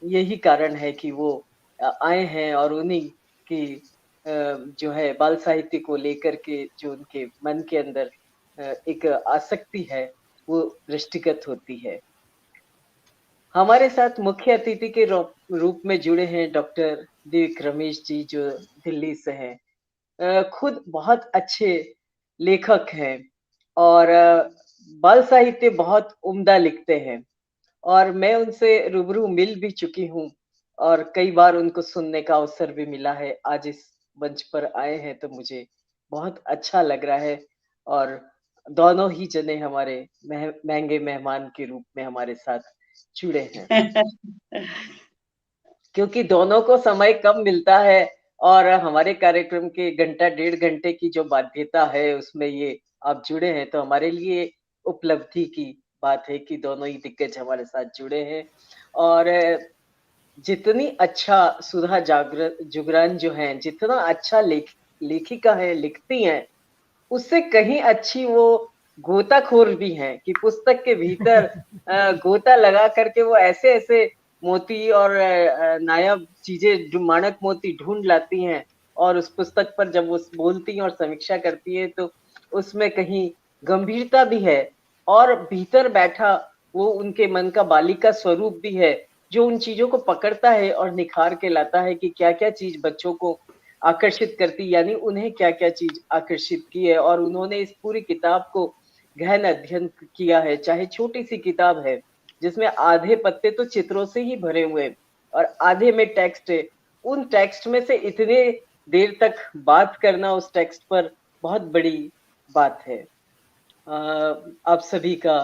यही कारण है कि वो आए हैं और उन्हीं की जो है बाल साहित्य को लेकर के जो उनके मन के अंदर एक आसक्ति है, वो दृष्टिगत होती है। हमारे साथ मुख्य अतिथि के रूप में जुड़े हैं डॉक्टर दिव्य रमेश जी, जो दिल्ली से हैं। खुद बहुत अच्छे लेखक हैं और बाल साहित्य बहुत उम्दा लिखते हैं और मैं उनसे रूबरू मिल भी चुकी हूँ और कई बार उनको सुनने का अवसर भी मिला है। आज इस मंच पर आए हैं तो मुझे बहुत अच्छा लग रहा है और दोनों ही जने हमारे महंगे मेहमान के रूप में हमारे साथ जुड़े हैं। क्योंकि दोनों को समय कम मिलता है और हमारे कार्यक्रम के घंटा 1.5 घंटे की जो बाध्यता है, उसमें ये आप जुड़े हैं, तो हमारे लिए उपलब्धि की बात है कि दोनों ही दिग्गज हमारे साथ जुड़े हैं। और जितनी अच्छा सुधा जुगरान जो हैं, जितना अच्छा लेखिका है, लिखती हैं, उससे कहीं अच्छी वो गोताखोर भी हैं कि पुस्तक के भीतर गोता लगा करके वो ऐसे मोती और नायाब चीजें जो मानक मोती ढूंढ लाती हैं और उस पुस्तक पर जब वो बोलती हैं और समीक्षा करती है, तो उसमें कहीं गंभीरता भी है और भीतर बैठा वो उनके मन का बालिका स्वरूप भी है, जो उन चीजों को पकड़ता है और निखार के लाता है कि क्या क्या चीज बच्चों को आकर्षित करती, यानी उन्हें क्या क्या चीज आकर्षित की है। और उन्होंने इस पूरी किताब को गहन अध्ययन किया है, चाहे छोटी सी किताब है जिसमें आधे पत्ते तो चित्रों से ही भरे हुए और आधे में टेक्स्ट है। उन टेक्स्ट में से इतने देर तक बात करना उस टेक्स्ट पर बहुत बड़ी बात है। आप सभी का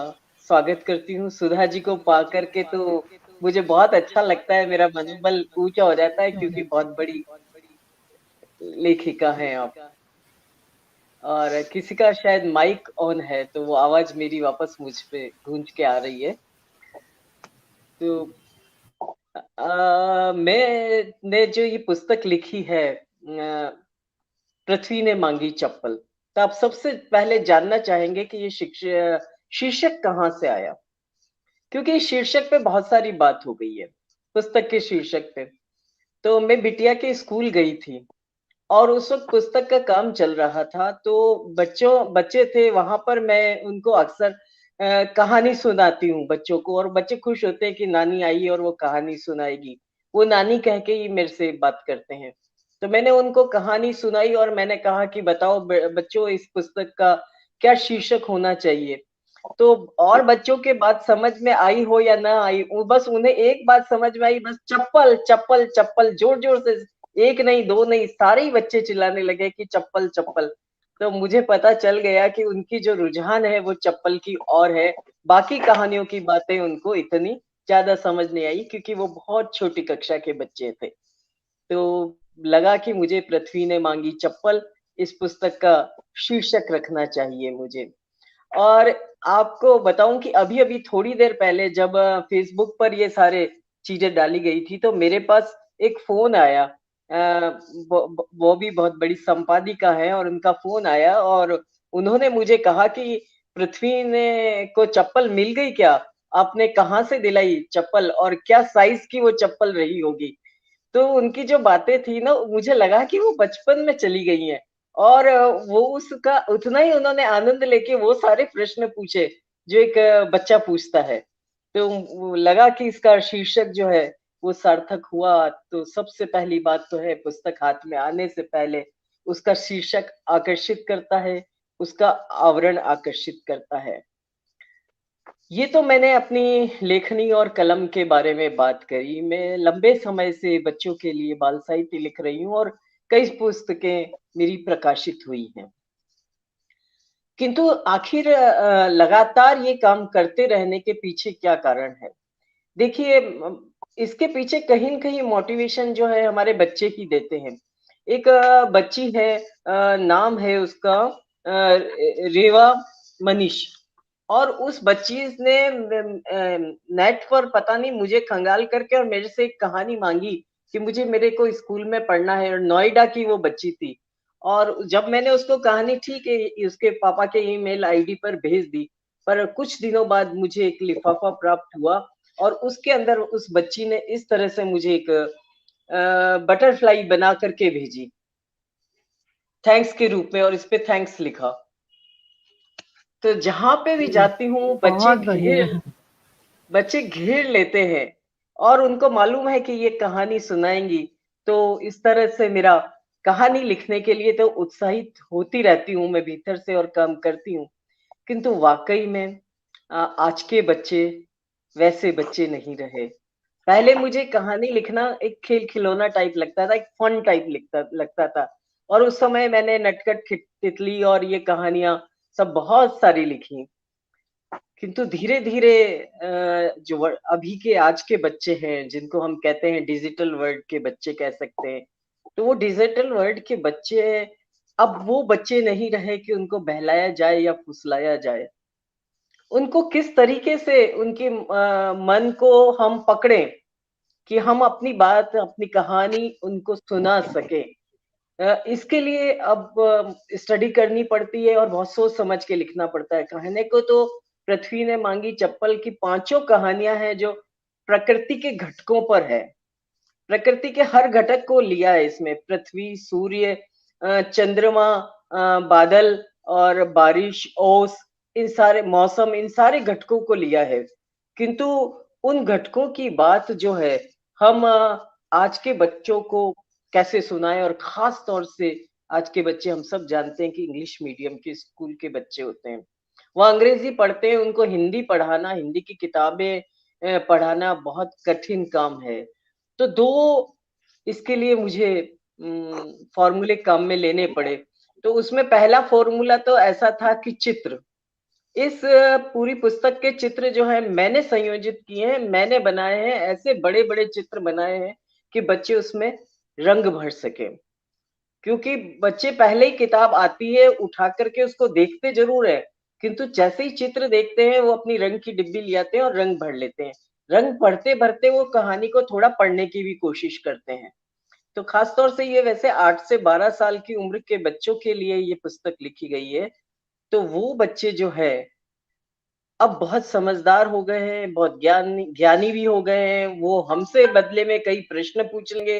स्वागत करती हूँ। सुधा जी को पा करके तो मुझे बहुत अच्छा लगता है, मेरा मनोबल ऊंचा हो जाता है, क्योंकि बहुत बड़ी लेखिका हैं आप। और किसी का शायद माइक ऑन है, तो वो आवाज मेरी वापस मुझ पे गूंज के आ रही है। तो मैंने जो ये पुस्तक लिखी है, पृथ्वी ने मांगी चप्पल, तो आप सबसे पहले जानना चाहेंगे कि ये शीर्षक कहाँ से आया, क्योंकि शीर्षक पे बहुत सारी बात हो गई है। पुस्तक के शीर्षक पे तो मैं बिटिया के स्कूल गई थी और उस वक़्त पुस्तक का काम चल रहा था, तो बच्चे थे वहाँ पर, मैं उनको अक्सर कहानी सुनाती हूँ बच्चों को, और बच्चे खुश होते हैं कि नानी आई और वो कहानी सुनाएगी। वो नानी कह के ही मेरे से बात करते हैं। तो मैंने उनको कहानी सुनाई और मैंने कहा कि बताओ बच्चों, इस पुस्तक का क्या शीर्षक होना चाहिए? तो और बच्चों के बात समझ में आई हो या ना आई, वो बस उन्हें एक बात समझ में आई, बस चप्पल, चप्पल, चप्पल, ज़ोर-ज़ोर से, 1 नहीं, 2 नहीं, सारे ही बच्चे चिल्लाने लगे कि चप्पल, चप्पल। तो मुझे पता चल गया कि उनकी जो रुझान है वो चप्पल की ओर है। बाकी कहानियों की बातें उनको इतनी ज़्यादा समझ नहीं आई, क्योंकि वो बहुत छोटी कक्षा के बच्चे थे। तो लगा कि मुझे पृथ्वी ने माँगी चप्पल, इस पुस्तक का शीर्षक रखना चाहिए मुझे। और आपको बताऊँ कि अभी-अभी थोड़ी देर पहले जब फ़ेसबुक पर ये सारे चीज़ें डाली गई थी, तो मेरे पास एक फ़ोन आया। वो भी बहुत बड़ी संपादिका हैं और उनका फ़ोन आया और उन्होंने मुझे कहा कि पृथ्वी ने को चप्पल मिल गई क्या? आपने कहाँ से दिलाई चप्पल और क्या साइज़ की वो चप्पल रही होगी? तो उनकी जो बातें थी ना, मुझे लगा कि वो बचपन में चली गई हैं और वो उसका उतना ही उन्होंने आनंद लेके वो सारे प्रश्न पूछे, जो एक बच्चा पूछता है। तो वो लगा कि इसका शीर्षक जो है, वो सार्थक हुआ। तो सबसे पहली बात तो है, पुस्तक हाथ में आने से पहले उसका शीर्षक आकर्षित करता है, उसका आवरण आकर्षित करता है। ये तो मैंने अपनी लेखनी और कलम के बारे में बात करी। मैं लंबे समय से बच्चों के लिए बाल साहित्य लिख रही हूँ और कई पुस्तकें मेरी प्रकाशित हुई हैं। किंतु आखिर लगातार ये काम करते रहने के पीछे क्या कारण है? देखिए, इसके पीछे कहीं न कहीं मोटिवेशन जो है हमारे बच्चे ही देते हैं। एक बच्ची है, नाम है उसका रेवा मनीष, और उस बच्ची ने नेट पर पता नहीं मुझे खंगाल करके और मेरे से एक कहानी माँगी कि मुझे मेरे को स्कूल में पढ़ना है, और नोएडा की वो बच्ची थी। और जब मैंने उसको कहानी ठीक है उसके पापा के ईमेल आईडी पर भेज दी, पर कुछ दिनों बाद मुझे एक लिफाफा प्राप्त हुआ और उसके अंदर उस बच्ची ने इस तरह से मुझे एक बटरफ्लाई बना करके भेजी, थैंक्स के रूप में, और इस पे थैंक्स लिखा। तो जहाँ पे भी जाती हूँ बहुत बढ़िया। बच्चे घेर लेते हैं और उनको मालूम है कि ये कहानी सुनाएँगी, तो इस तरह से मेरा कहानी लिखने के लिए तो उत्साहित होती रहती हूँ मैं भीतर से और काम करती हूँ। किंतु वाक़ई में आज के बच्चे वैसे बच्चे नहीं रहे। पहले मुझे कहानी लिखना एक खेल-खिलौना टाइप लगता था, एक फन टाइप लगता था, और उस समय मैंने नटखट तितली और ये कहानियाँ सब बहुत सारी लिखी। किंतु धीरे-धीरे जो अभी के आज के बच्चे हैं, जिनको हम कहते हैं डिजिटल वर्ल्ड के बच्चे कह सकते हैं, तो वो डिजिटल वर्ल्ड के बच्चे अब वो बच्चे नहीं रहे कि उनको बहलाया जाए या फुसलाया जाए। उनको किस तरीके से उनके मन को हम पकड़ें कि हम अपनी बात, अपनी कहानी उनको सुना सकें। इसके लिए अब स्टडी करनी पड़ती है और बहुत सोच समझ के लिखना पड़ता है। कहने को तो पृथ्वी ने माँगी चप्पल की पाँचों कहानियाँ हैं जो प्रकृति के घटकों पर है। प्रकृति के हर घटक को लिया है इसमें, पृथ्वी, सूर्य, चंद्रमा, बादल और बारिश, ओस, इन सारे मौसम, इन सारे घटकों को लिया है। किंतु उन घटकों की बात जो है, हम आज के बच्चों को कैसे सुनाएँ, और ख़ास तौर से आज के बच्चे, हम सब जानते हैं कि इंग्लिश मीडियम के स्कूल के बच्चे होते हैं। वो अंग्रेज़ी पढ़ते हैं, उनको हिंदी पढ़ाना, हिंदी की किताबें पढ़ाना बहुत कठिन काम है। तो 2 इसके लिए मुझे फ़ॉर्मूले काम में लेने पड़े। तो उसमें पहला फ़ॉर्मूला तो ऐसा था कि चित्र। इस पूरी पुस्तक के चित्र जो हैं मैंने संयोजित किए हैं, मैंने बनाए हैं, ऐसे बड़े-बड़े चित्र बनाए हैं कि बच्चे उसमें रंग भर सकें। क्योंकि बच्चे पहले ही किताब आती है, उठा कर के उसको देखते ज़रूर हैं, किंतु जैसे ही चित्र देखते हैं, वो अपनी रंग की डिब्बी ले आते हैं और रंग भर लेते हैं। रंग भरते-भरते वो कहानी को थोड़ा पढ़ने की भी कोशिश करते हैं। तो खास तौर से ये वैसे 8 से 12 साल की उम्र के बच्चों के लिए ये पुस्तक लिखी गई है। तो वो बच्चे जो है, अब बहुत समझदार हो गए हैं, बहुत ज्ञानी ज्ञानी भी हो गए हैं। वो हमसे बदले में कई प्रश्न पूछ लेंगे,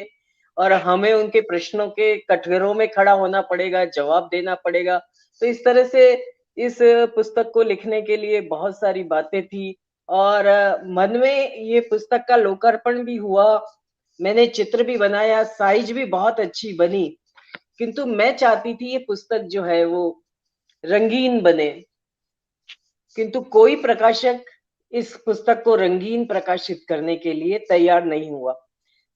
और हमें उनके प्रश्नों के कटघरों में खड़ा होना पड़ेगा, जवाब देना पड़ेगा। तो इस तरह से इस पुस्तक को लिखने के लिए बहुत सारी बातें थी और मन में ये पुस्तक का लोकार्पण भी हुआ। मैंने चित्र भी बनाया, साइज भी बहुत अच्छी बनी, किंतु मैं चाहती थी ये पुस्तक जो है वो रंगीन बने, किंतु कोई प्रकाशक इस पुस्तक को रंगीन प्रकाशित करने के लिए तैयार नहीं हुआ।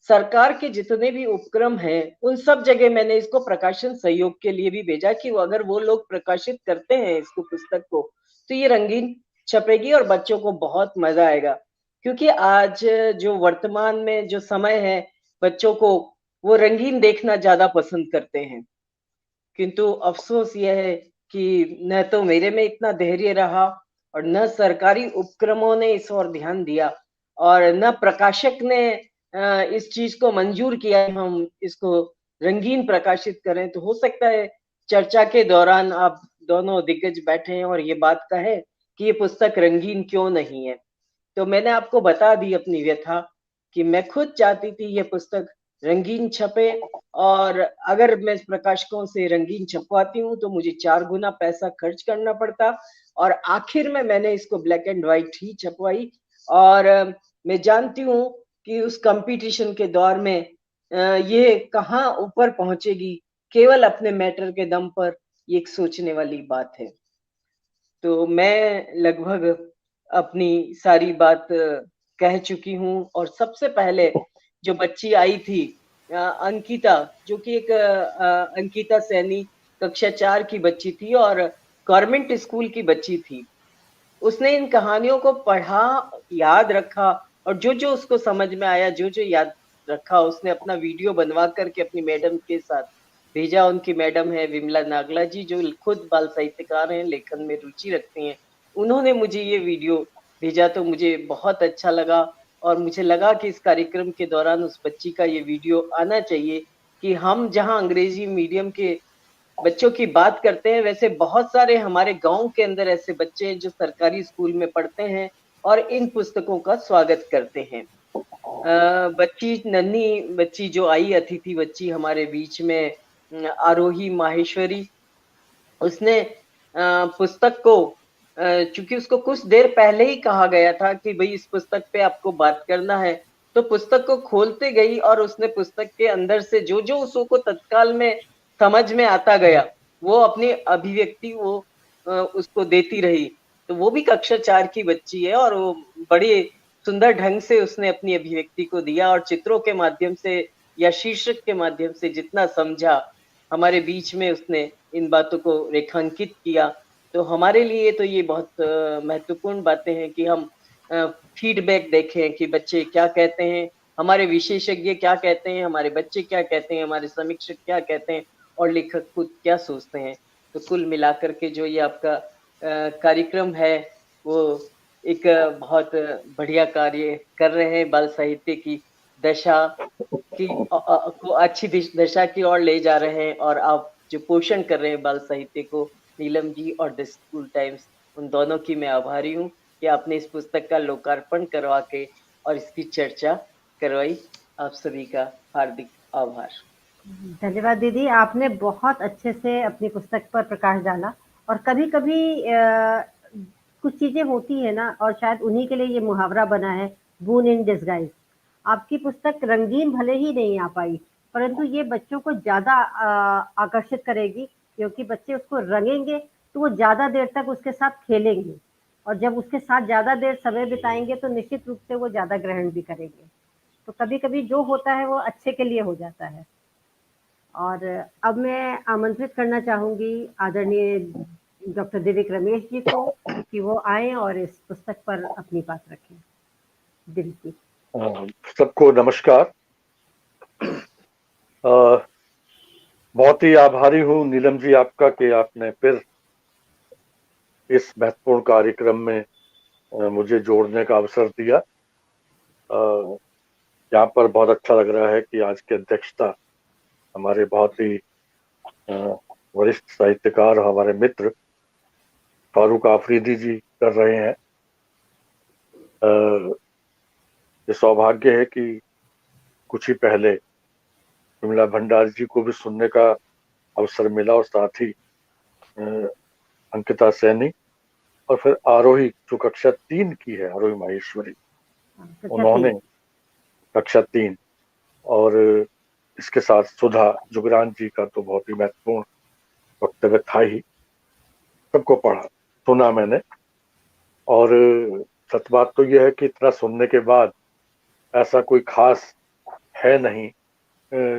सरकार के जितने भी उपक्रम हैं, उन सब जगह मैंने इसको प्रकाशन सहयोग के लिए भी भेजा कि अगर वो लोग प्रकाशित करते हैं इसको पुस्तक को, तो ये रंगीन छपेगी और बच्चों को बहुत मजा आएगा। क्योंकि आज जो वर्तमान में जो समय है, बच्चों को वो रंगीन देखना ज्यादा पसंद करते हैं। किंतु अफसोस यह है कि न तो मेरे में इतना धैर्य रहा और न सरकारी उपक्रमों ने इस ओर ध्यान दिया और न प्रकाशक ने इस चीज को मंजूर किया कि हम इसको रंगीन प्रकाशित करें। तो हो सकता है चर्चा के दौरान आप दोनों दिग्गज बैठे हैं और ये बात कहे कि ये पुस्तक रंगीन क्यों नहीं है। तो मैंने आपको बता दी अपनी व्यथा कि मैं खुद चाहती थी ये पुस्तक रंगीन छपे और अगर मैं प्रकाशकों से रंगीन छपवाती हूँ तो मुझे 4 गुना पैसा खर्च करना पड़ता और आखिर में मैंने इसको ब्लैक एंड व्हाइट ही छपवाई। और मैं जानती हूँ कि उस कंपटीशन के दौर में ये कहाँ ऊपर पहुंचेगी, केवल अपने मैटर के दम पर, ये एक सोचने वाली बात है। तो मैं लगभग अपनी सारी बात कह चुकी हूँ और सबसे पहले जो बच्ची आई थी अंकिता, जो कि एक अंकिता सैनी कक्षा 4 की बच्ची थी और गवर्नमेंट स्कूल की बच्ची थी। उसने इन कहानियों को पढ़ा, याद रखा और जो उसको समझ में आया, जो याद रखा, उसने अपना वीडियो बनवा करके अपनी मैडम के साथ भेजा। उनकी मैडम है विमला नागला जी, जो खुद बाल साहित्यकार हैं, लेखन में रुचि रखती हैं। उन्होंने मुझे ये वीडियो भेजा तो मुझे बहुत अच्छा लगा और मुझे लगा कि इस कार्यक्रम के दौरान उस बच्ची का ये वीडियो आना चाहिए कि हम जहाँ अंग्रेजी मीडियम के बच्चों की बात करते हैं, वैसे बहुत सारे हमारे गांव के अंदर ऐसे बच्चे हैं जो सरकारी स्कूल में पढ़ते हैं और इन पुस्तकों का स्वागत करते हैं। बच्ची, नन्ही बच्ची जो आई, अतिथि बच्ची हमारे बीच में, आरोही माहेश्वरी, उसने पुस्तक को चूंकि उसको कुछ देर पहले ही कहा गया था कि भाई इस पुस्तक पे आपको बात करना है, तो पुस्तक को खोलते गई और उसने पुस्तक के अंदर से जो उसको तत्काल में समझ में आता गया, वो अपनी अभिव्यक्ति वो उसको देती रही। तो वो भी कक्षा 4 की बच्ची है और वो बड़ी सुंदर ढंग से उसने अपनी अभिव्यक्ति को दिया और चित्रों के माध्यम से या शीर्षक के माध्यम से जितना समझा, हमारे बीच में उसने इन बातों को रेखांकित किया। तो हमारे लिए तो ये बहुत महत्वपूर्ण बातें हैं कि हम फीडबैक देखें कि बच्चे क्या कहते हैं, हमारे विशेषज्ञ क्या कहते हैं, हमारे बच्चे क्या कहते हैं, हमारे समीक्षक क्या कहते हैं और लेखक खुद क्या सोचते हैं। तो कुल मिलाकर के जो ये आपका कार्यक्रम है वो एक बहुत बढ़िया कार्य कर रहे हैं, बाल साहित्य की दशा की को अच्छी दशा की ओर ले जा रहे हैं और आप जो पोषण कर रहे हैं बाल साहित्य को, नीलम जी और द स्कूल टाइम्स, उन दोनों की मैं आभारी हूँ कि आपने इस पुस्तक का लोकार्पण करवा के और इसकी चर्चा करवाई। आप सभी का हार्दिक आभार। धन्यवाद दीदी, आपने बहुत अच्छे से अपनी पुस्तक पर प्रकाश डाला। और कभी-कभी कुछ चीजें होती है ना, और शायद उन्हीं के लिए ये मुहावरा बना है, बून इन डिस्गाइज। आपकी पुस्तक रंगीन भले ही नहीं आ पाई, परंतु ये बच्चों को ज्यादा आकर्षित करेगी, क्योंकि बच्चे उसको रंगेंगे तो वो ज्यादा देर तक उसके साथ खेलेंगे और जब उसके साथ ज्यादा देर समय बिताएंगे तो निश्चित रूप से वो ज्यादा ग्रहण भी करेंगे। तो कभी-कभी जो होता है वो अच्छे के लिए हो जाता है। और अब मैं आमंत्रित करना चाहूंगी आदरणीय डॉक्टर दिव्यक रमेश जी को कि वो आए और इस पुस्तक पर अपनी बात रखें। दिव्यक जी। सबको नमस्कार। बहुत ही आभारी हूँ नीलम जी आपका कि आपने फिर इस महत्वपूर्ण कार्यक्रम में मुझे जोड़ने का अवसर दिया। यहाँ पर बहुत अच्छा लग रहा है कि आज की अध्यक्षता हमारे बहुत ही वरिष्ठ साहित्यकार, हमारे मित्र फारूक आफरीदी जी कर रहे हैं। ये सौभाग्य है कि कुछ ही पहले विमला भंडारी जी को भी सुनने का अवसर मिला, और साथ ही अंकिता सैनी, और फिर आरोही जो कक्षा 3 की है, आरोही माहेश्वरी, कक्षा उन्होंने 3। कक्षा 3, और इसके साथ सुधा जुगरान जी का तो बहुत ही महत्वपूर्ण वक्तव्य था ही, सबको पढ़ा सुना मैंने। और सच बात तो यह है कि इतना सुनने के बाद ऐसा कोई खास है नहीं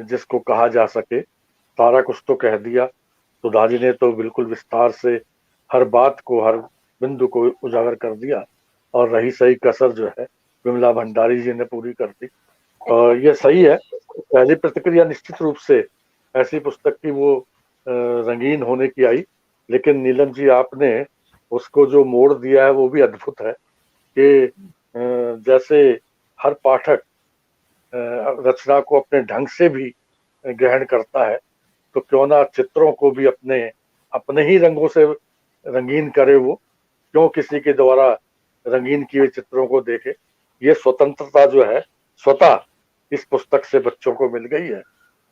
जिसको कहा जा सके, सारा कुछ तो कह दिया। सुधा जी ने तो बिल्कुल विस्तार से हर बात को, हर बिंदु को उजागर कर दिया, और रही सही कसर जो है विमला भंडारी जी ने पूरी कर दी। और ये सही है, पहली प्रतिक्रिया निश्चित रूप से ऐसी पुस्तक की वो रंगीन होने की आई, लेकिन नीलम जी आपने उसको जो मोड़ दिया है वो भी अद्भुत है कि जैसे हर पाठक रचना को अपने ढंग से भी ग्रहण करता है, तो क्यों ना चित्रों को भी अपने अपने ही रंगों से रंगीन करे, वो क्यों किसी के द्वारा रंगीन किए चित्रों को देखे। ये स्वतंत्रता जो है स्वतः इस पुस्तक से बच्चों को मिल गई है,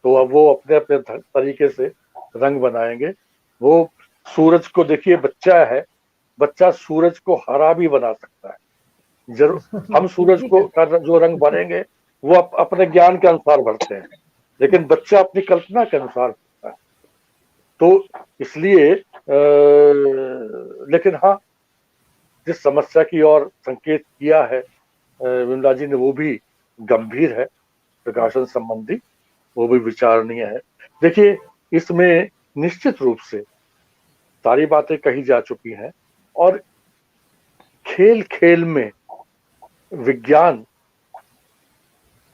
तो अब वो अपने अपने तरीके से रंग बनाएंगे। वो सूरज को देखिए, बच्चा है, बच्चा सूरज को हरा भी बना सकता है। जरूर हम सूरज को का जो रंग भरेंगे वो अपने ज्ञान के अनुसार भरते हैं, लेकिन बच्चा अपनी कल्पना के अनुसार भरता है। तो इसलिए लेकिन हाँ, जिस समस्या की ओर संकेत किया है विमला जी ने, वो भी गंभीर है, प्रकाशन संबंधी, वो भी विचारणीय है। देखिए, इसमें निश्चित रूप से सारी बातें कही जा चुकी हैं, और खेल खेल में विज्ञान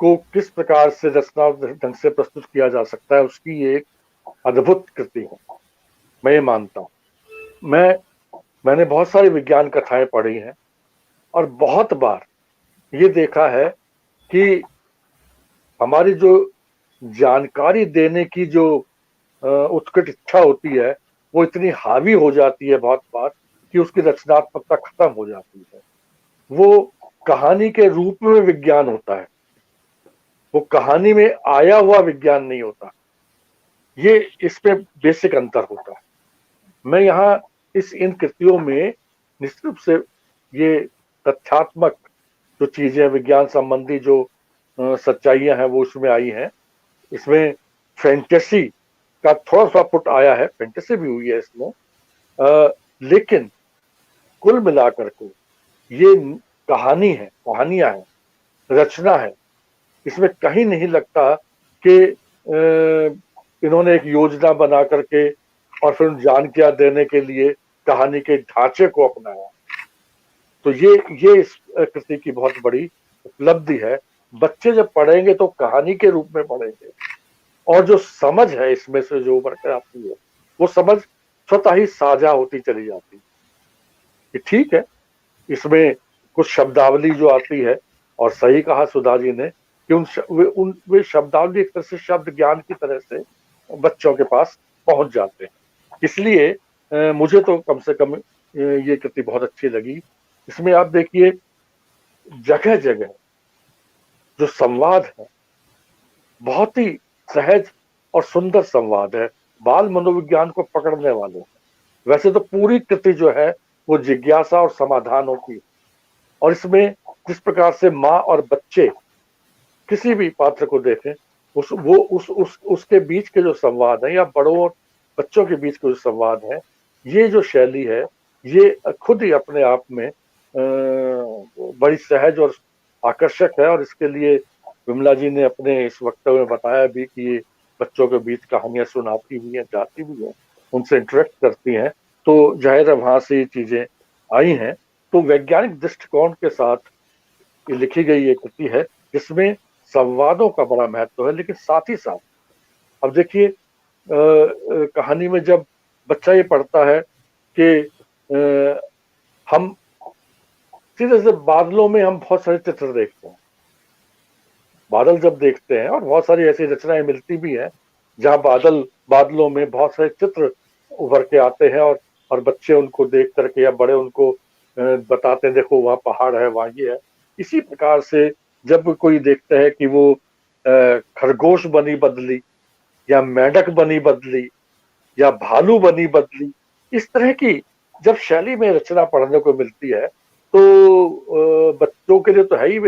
को किस प्रकार से रचना ढंग से प्रस्तुत किया जा सकता है, उसकी ये एक अद्भुत कृति है, मैं ये मानता हूँ। मैंने बहुत सारी विज्ञान कथाएं पढ़ी हैं, और बहुत बार ये देखा है कि हमारी जो जानकारी देने की जो उत्कट इच्छा होती है, वो इतनी हावी हो जाती है बहुत बार कि उसकी रचनात्मकता खत्म हो जाती है। वो कहानी के रूप में विज्ञान होता है, वो कहानी में आया हुआ विज्ञान नहीं होता। ये इसमें बेसिक अंतर होता है। मैं यहाँ इन कृतियों में निश्चित रूप से ये तथ्यात्मक जो चीजें विज्ञान संबंधी जो सच्चाइयां हैं वो उसमें आई हैं। इसमें फैंटेसी का थोड़ा सा पुट आया है, फैंटेसी भी हुई है इसमें, लेकिन कुल मिलाकर को ये कहानी है, कहानियां हैं, रचना है। इसमें कहीं नहीं लगता कि इन्होंने एक योजना बना करके और फिर जानकिया देने के लिए कहानी के ढांचे को अपनाया। तो ये इस कृति की बहुत बड़ी उपलब्धि है। बच्चे जब पढ़ेंगे तो कहानी के रूप में पढ़ेंगे, और जो समझ है इसमें से जो उभर कर आती है, वो समझ स्वतः ही साझा होती चली जाती है कि ठीक है, इसमें कुछ शब्दावली जो आती है, और सही कहा सुधा जी ने कि वे शब्दावली एक तरह से शब्द ज्ञान की तरह से बच्चों के पास पहुंच जाते हैं। इसलिए मुझे तो कम से कम ये कृति बहुत अच्छी लगी। इसमें आप देखिए, जगह जगह जो संवाद है, बहुत ही सहज और सुंदर संवाद है, बाल मनोविज्ञान को पकड़ने वाले। वैसे तो पूरी कृति जो है वो जिज्ञासा और समाधानों की, और इसमें जिस प्रकार से माँ और बच्चे किसी भी पात्र को देखें, उसके बीच के जो संवाद है, या बड़ों और बच्चों के बीच के जो संवाद है, ये जो शैली है, ये खुद ही अपने आप में बड़ी सहज और आकर्षक है। और इसके लिए विमला जी ने अपने इस वक्तव्य में बताया भी कि ये बच्चों के बीच कहानियां सुनाती भी हैं, जाती भी हैं, उनसे इंटरेक्ट करती हैं, तो जाहिर है वहां से ये चीजें आई हैं। तो वैज्ञानिक दृष्टिकोण के साथ ये लिखी गई एक कृति है जिसमें संवादों का बड़ा महत्व है, लेकिन साथ ही साथ अब देखिए, कहानी में जब बच्चा ये पढ़ता है कि हम सीधे से बादलों में हम बहुत सारे चित्र देखते हैं, बादल जब देखते हैं, और बहुत सारी ऐसी रचनाएं मिलती भी हैं जहां बादलों में बहुत सारे चित्र उभर के आते हैं, और बच्चे उनको देख करके या बड़े उनको बताते हैं, देखो वहां पहाड़ है, वहां ये है। इसी प्रकार से जब कोई देखता है कि वो खरगोश बनी बदली, या मेंढक बनी बदली, या भालू बनी बदली, इस तरह की जब शैली में रचना पढ़ने को मिलती है तो बच्चों के लिए तो है ही,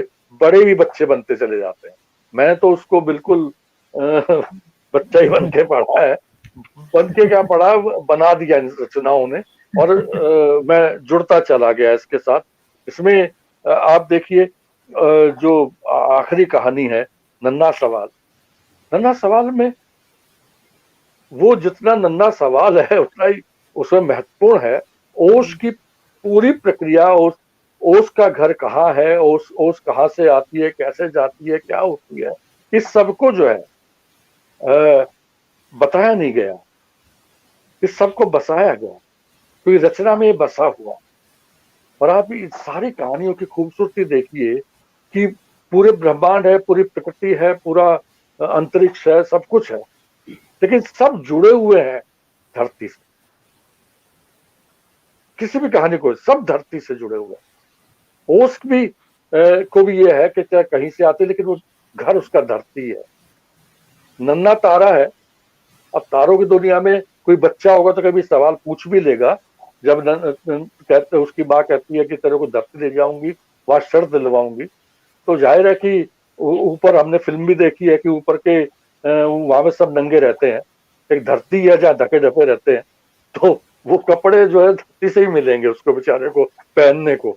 बड़े भी बच्चे बनते चले जाते हैं। मैं तो उसको बिल्कुल बच्चा ही बन के पढ़ा है, बन के क्या पढ़ा, बना दिया इन रचनाओं ने, और मैं जुड़ता चला गया इसके साथ। इसमें आप देखिए जो आखिरी कहानी है नन्हा सवाल, नन्हा सवाल में वो जितना नन्हा सवाल है उतना ही उसमें महत्वपूर्ण है। ओस की पूरी प्रक्रिया, ओस का घर कहाँ है, ओस कहाँ से आती है, कैसे जाती है, क्या होती है, इस सबको जो है बताया नहीं गया, इस सबको बसाया गया, तो ये रचना में बसा हुआ। और आप इस सारी कहानियों की खूबसूरती देखिए कि पूरे ब्रह्मांड है, पूरी प्रकृति है, पूरा अंतरिक्ष है, सब कुछ है, लेकिन सब जुड़े हुए हैं धरती से। किसी भी कहानी को सब धरती से जुड़े हुए हैं। ओस भी को भी ये है कि चाहे कहीं से आते, लेकिन वो घर उसका धरती है। नन्हा तारा है, अब तारों की दुनिया में कोई बच्चा होगा तो कभी सवाल पूछ भी लेगा। जब कहते उसकी माँ कहती है कि तेरे को धरती ले जाऊंगी, वहां शर्त दिलवाऊंगी, तो जाहिर है कि ऊपर हमने फिल्म भी देखी है कि ऊपर के वहां में सब नंगे रहते हैं, एक धरती है जहाँ ढके ढपे रहते हैं, तो वो कपड़े जो है धरती से ही मिलेंगे उसको बेचारे को पहनने को,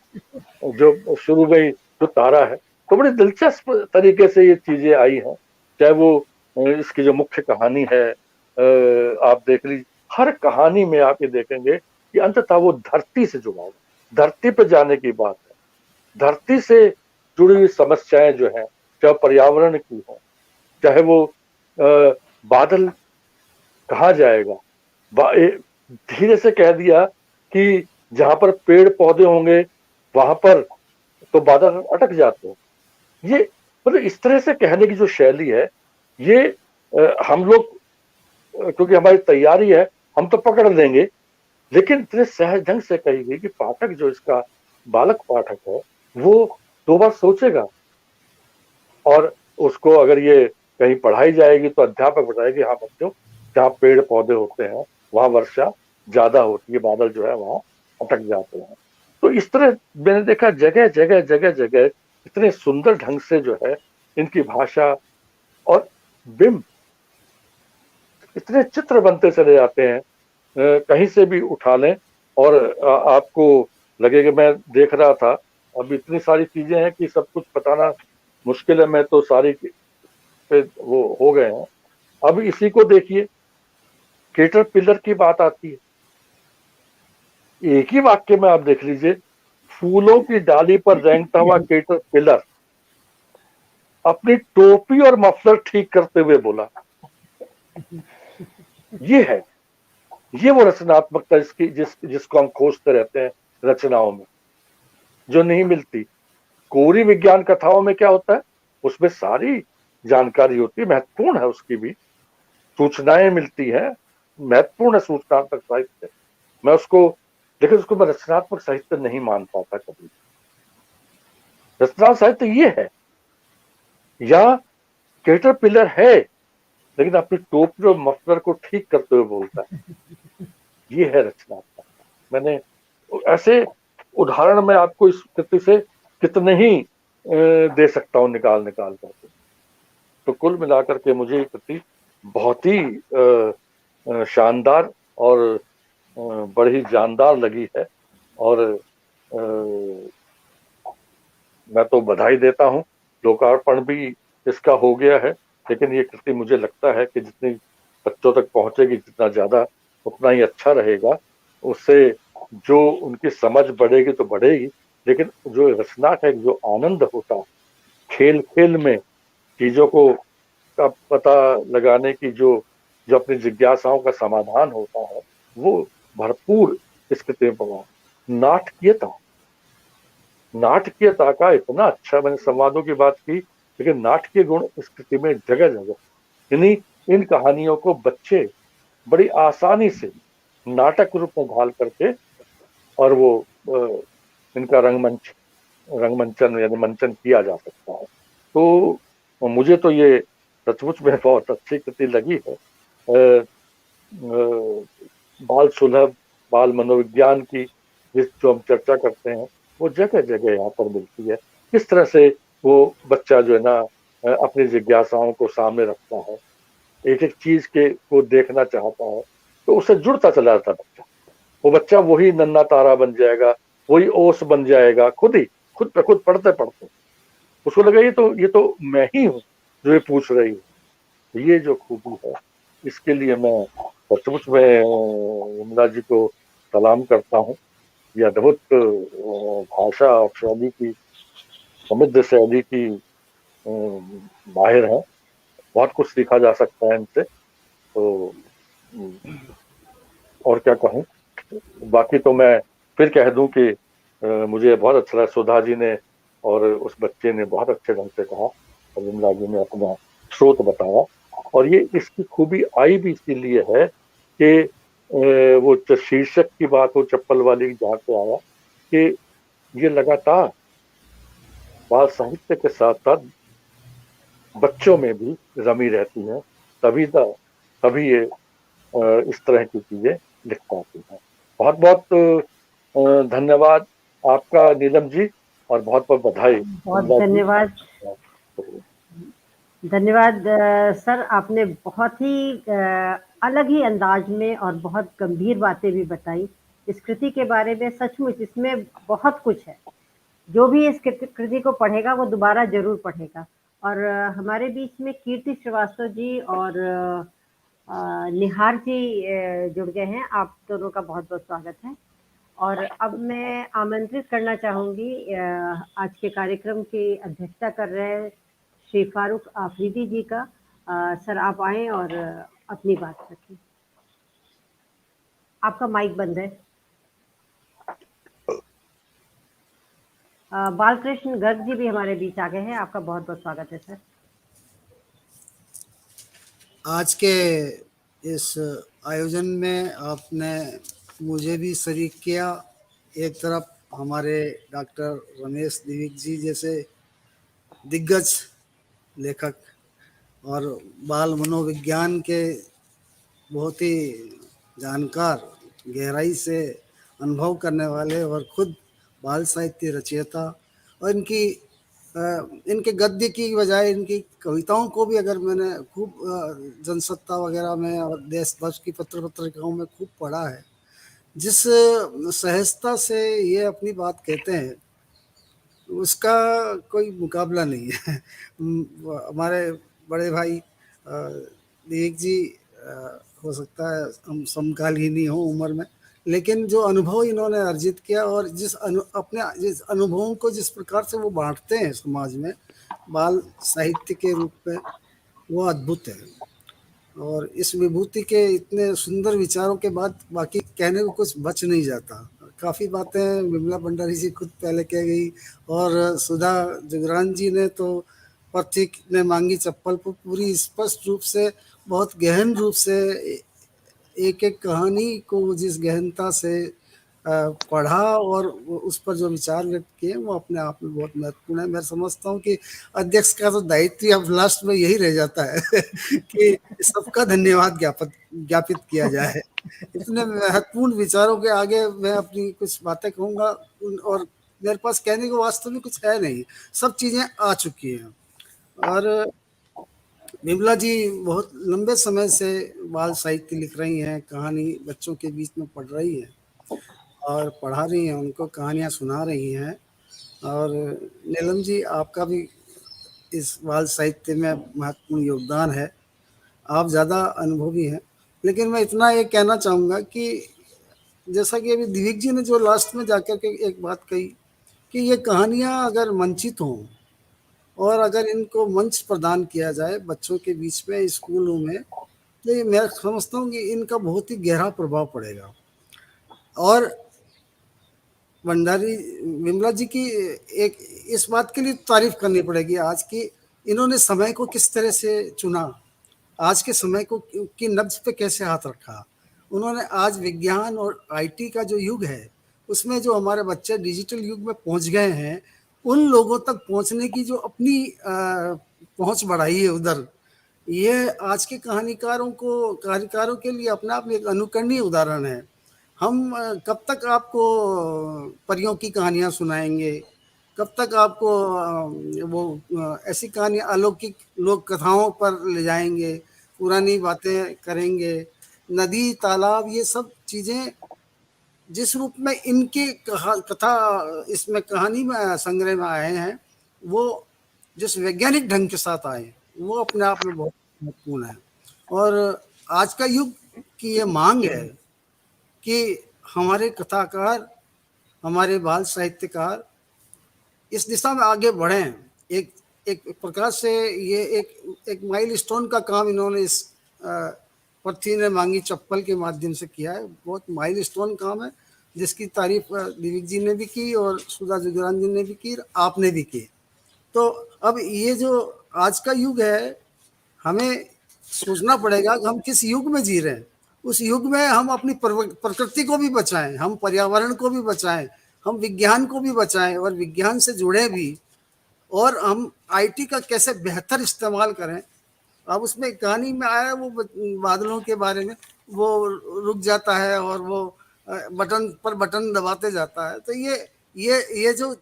जो शुरू में ही जो तारा है। तो बड़ी दिलचस्प तरीके से ये चीजें आई हैं। चाहे वो इसकी जो मुख्य कहानी है, आप देख लीजिए, हर कहानी में आप ये देखेंगे कि अंततः वो धरती से जुड़ा हुआ, धरती पे जाने की बात है, धरती से जुड़ी हुई समस्याएं जो हैं, चाहे पर्यावरण की हो, चाहे वो बादल कहाँ जाएगा, धीरे से कह दिया कि जहां पर पेड़ पौधे होंगे वहां पर तो बादल अटक जाते हैं। ये मतलब इस तरह से कहने की जो शैली है, ये हम लोग क्योंकि हमारी तैयारी है हम तो पकड़ लेंगे, लेकिन इतने सहज ढंग से कही गई कि पाठक जो इसका बालक पाठक है वो 2 बार सोचेगा। और उसको अगर ये कहीं पढ़ाई जाएगी तो अध्यापक बताएगी, हाँ बच्चों जहाँ पेड़ पौधे होते हैं वहां वर्षा ज्यादा होती है, बादल जो है वहां अटक जाते हैं। तो इस तरह मैंने देखा जगह जगह जगह जगह इतने सुंदर ढंग से जो है इनकी भाषा और बिंब, इतने चित्र बनते चले जाते हैं, कहीं से भी उठा लें और आपको लगेगा। मैं देख रहा था, अब इतनी सारी चीजें हैं कि सब कुछ बताना मुश्किल है, मैं तो सारी पे वो हो गए हैं। अब इसी को देखिए, कैटरपिलर की बात आती है, एक ही वाक्य में आप देख लीजिए, फूलों की डाली पर रेंगता हुआ कैटरपिलर अपनी टोपी और मफलर ठीक करते हुए बोला। ये है, ये वो रचनात्मकता जिसको हम खोजते रहते हैं रचनाओं में, जो नहीं मिलती। कोरी विज्ञान कथाओं में क्या होता है, उसमें सारी जानकारी होती है, महत्वपूर्ण है, उसकी भी सूचनाएं मिलती है, महत्वपूर्ण है सूचनात्मक साहित्य। मैं उसको, लेकिन उसको मैं रचनात्मक साहित्य नहीं मान पाता कभी। रचनात्मक साहित्य ये है, या कैटरपिलर है लेकिन अपनी टोपी और मफलर को ठीक करते हुए बोलता है, ये है रचनात्मक। मैंने ऐसे उदाहरण मैं आपको इस कृति से कितने ही दे सकता हूँ निकाल करके। तो कुल मिलाकर के मुझे ये कृति बहुत ही शानदार और बड़ी जानदार लगी है, और मैं तो बधाई देता हूँ। लोकार्पण भी इसका हो गया है, लेकिन ये कृति मुझे लगता है कि जितनी बच्चों तक पहुंचेगी, जितना ज्यादा उतना ही अच्छा रहेगा। उससे जो उनकी समझ बढ़ेगी तो बढ़ेगी, लेकिन जो रचना का एक जो आनंद होता है, खेल खेल में चीजों को का पता लगाने की जो अपनी जिज्ञासाओं का समाधान होता है, वो भरपूर इस कृति में पड़ा। नाटकीयता का इतना अच्छा, मैंने संवादों की बात की, लेकिन नाटकीय गुण इस कृति में जगह जगह, यानी इन कहानियों को बच्चे बड़ी आसानी से नाटक रूप में ढाल करके और वो इनका रंगमंचन यानी मंचन किया जा सकता है। तो और मुझे तो ये सचमुच में बहुत अच्छी कृति लगी है। अ, अ, बाल सुलभ, बाल मनोविज्ञान की जो हम चर्चा करते हैं, वो जगह जगह यहाँ पर मिलती है। किस तरह से वो बच्चा जो है ना अपनी जिज्ञासाओं को सामने रखता है, एक एक चीज के को देखना चाहता है, तो उससे जुड़ता चला जाता है बच्चा। वो बच्चा वही नन्हा तारा बन जाएगा, वही ओस बन जाएगा, खुद पे खुद पढ़ते पढ़ते उसको लगा ये तो मैं ही हूँ जो ये पूछ रही हूँ। ये जो खूबी है, इसके लिए मैं सचमुच में विमला जी को सलाम करता हूँ। ये अद्भुत भाषा और शैली की, समृद्ध शैली की माहिर है। बहुत कुछ सीखा जा सकता है इनसे। तो और क्या कहूँ, बाकी तो मैं फिर कह दूं कि मुझे बहुत अच्छा लगा, सुधा जी ने और उस बच्चे ने बहुत अच्छे ढंग से कहा, और विमला जी ने अपना स्रोत बताया। और ये इसकी खूबी आई भी इसीलिए है कि वो शीर्षक की बात हो चप्पल वाली, जहाँ से आया कि ये लगातार बाल साहित्य के साथ साथ बच्चों में भी रमी रहती है। तभी ये इस तरह की चीजें लिख पाती हैं। बहुत बहुत धन्यवाद आपका नीलम जी, और बहुत बहुत बधाई बहुत विमला जी। धन्यवाद। धन्यवाद सर, आपने बहुत ही अलग ही अंदाज में और बहुत गंभीर बातें भी बताई इस कृति के बारे में। सचमुच इसमें बहुत कुछ है, जो भी इस कृति को पढ़ेगा वो दोबारा जरूर पढ़ेगा। और हमारे बीच में कीर्ति श्रीवास्तव जी और निहार जी जुड़ गए हैं। आप दोनों का बहुत बहुत स्वागत है। और अब मैं आमंत्रित करना चाहूंगी आज के कार्यक्रम की अध्यक्षता कर रहे श्री फारूक आफरीदी जी का। सर आप आए और अपनी बात रखें। आपका माइक बंद है। बालकृष्ण गर्ग जी भी हमारे बीच आ गए हैं। आपका बहुत बहुत स्वागत है सर। आज के इस आयोजन में आपने मुझे भी शरीक किया। एक तरफ हमारे डॉक्टर रमेश दिविक जी जैसे दिग्गज लेखक और बाल मनोविज्ञान के बहुत ही जानकार, गहराई से अनुभव करने वाले और खुद बाल साहित्य रचयिता, और इनके गद्य की बजाय इनकी कविताओं को भी अगर मैंने खूब जनसत्ता वगैरह में और देशभक्त की पत्रिकाओं में खूब पढ़ा है, जिस सहजता से ये अपनी बात कहते हैं उसका कोई मुकाबला नहीं है। हमारे बड़े भाई विवेक जी हो सकता है हम समकालीन ही हों उम्र में, लेकिन जो अनुभव इन्होंने अर्जित किया और जिस अनुभवों को जिस प्रकार से वो बांटते हैं समाज में बाल साहित्य के रूप में, वो अद्भुत है। और इस विभूति के इतने सुंदर विचारों के बाद बाकी कहने को कुछ बच नहीं जाता। काफ़ी बातें विमला भंडारी जी खुद पहले कह गई, और सुधा जुगरान जी ने तो पथिक ने मांगी चप्पल पर पूरी स्पष्ट रूप से, बहुत गहन रूप से एक एक कहानी को जिस गहनता से पढ़ा और उस पर जो विचार व्यक्त किए वो अपने आप में बहुत महत्वपूर्ण है। मैं समझता हूँ कि अध्यक्ष का तो दायित्व अब लास्ट में यही रह जाता है कि सबका धन्यवाद ज्ञापित किया जाए। इतने महत्वपूर्ण विचारों के आगे मैं अपनी कुछ बातें कहूँगा, और मेरे पास कहने को वास्तव में कुछ है नहीं, सब चीज़ें आ चुकी हैं। और विमला जी बहुत लंबे समय से बाल साहित्य लिख रही हैं, कहानी बच्चों के बीच में पढ़ रही हैं और पढ़ा रही हैं, उनको कहानियाँ सुना रही हैं। और नीलम जी आपका भी इस बाल साहित्य में महत्वपूर्ण योगदान है, आप ज़्यादा अनुभवी हैं। लेकिन मैं इतना ये कहना चाहूँगा कि जैसा कि अभी दिविक जी ने जो लास्ट में जाकर के एक बात कही कि ये कहानियाँ अगर मंचित हों और अगर इनको मंच प्रदान किया जाए बच्चों के बीच में, स्कूलों में, तो ये मैं समझता हूँ कि इनका बहुत ही गहरा प्रभाव पड़ेगा। और भंडारी विमला जी की एक इस बात के लिए तारीफ करनी पड़ेगी आज की, इन्होंने समय को किस तरह से चुना, आज के समय को की नब्ज पे कैसे हाथ रखा। उन्होंने आज विज्ञान और आईटी का जो युग है उसमें जो हमारे बच्चे डिजिटल युग में पहुंच गए हैं, उन लोगों तक पहुंचने की जो अपनी पहुंच बढ़ाई है उधर, ये आज के कहानीकारों के लिए अपने आप में एक अनुकरणीय उदाहरण है। हम कब तक आपको परियों की कहानियां सुनाएंगे, कब तक आपको ऐसी कहानी अलौकिक लोक कथाओं पर ले जाएंगे, पुरानी बातें करेंगे। नदी तालाब ये सब चीजें जिस रूप में इनके कथा इसमें कहानी में संग्रह में आए हैं, वो जिस वैज्ञानिक ढंग के साथ आए वो अपने आप में बहुत महत्वपूर्ण है। और आज का युग की ये मांग है कि हमारे कथाकार, हमारे बाल साहित्यकार इस दिशा में आगे बढ़ें। एक एक प्रकार से ये एक माइलस्टोन का काम इन्होंने इस पृथ्वी ने मांगी चप्पल के माध्यम से किया है। बहुत माइलस्टोन काम है जिसकी तारीफ दिविक जी ने भी की और सुधा जुगरान जी ने भी की, आपने भी की। तो अब ये जो आज का युग है, हमें सोचना पड़ेगा कि हम किस युग में जी रहे हैं। उस युग में हम अपनी प्रकृति को भी बचाएं, हम पर्यावरण को भी बचाएं, हम विज्ञान को भी बचाएं और विज्ञान से जुड़े भी, और हम आईटी का कैसे बेहतर इस्तेमाल करें। अब उसमें कहानी में आया वो बादलों के बारे में, वो रुक जाता है और वो बटन पर बटन दबाते जाता है। तो ये जो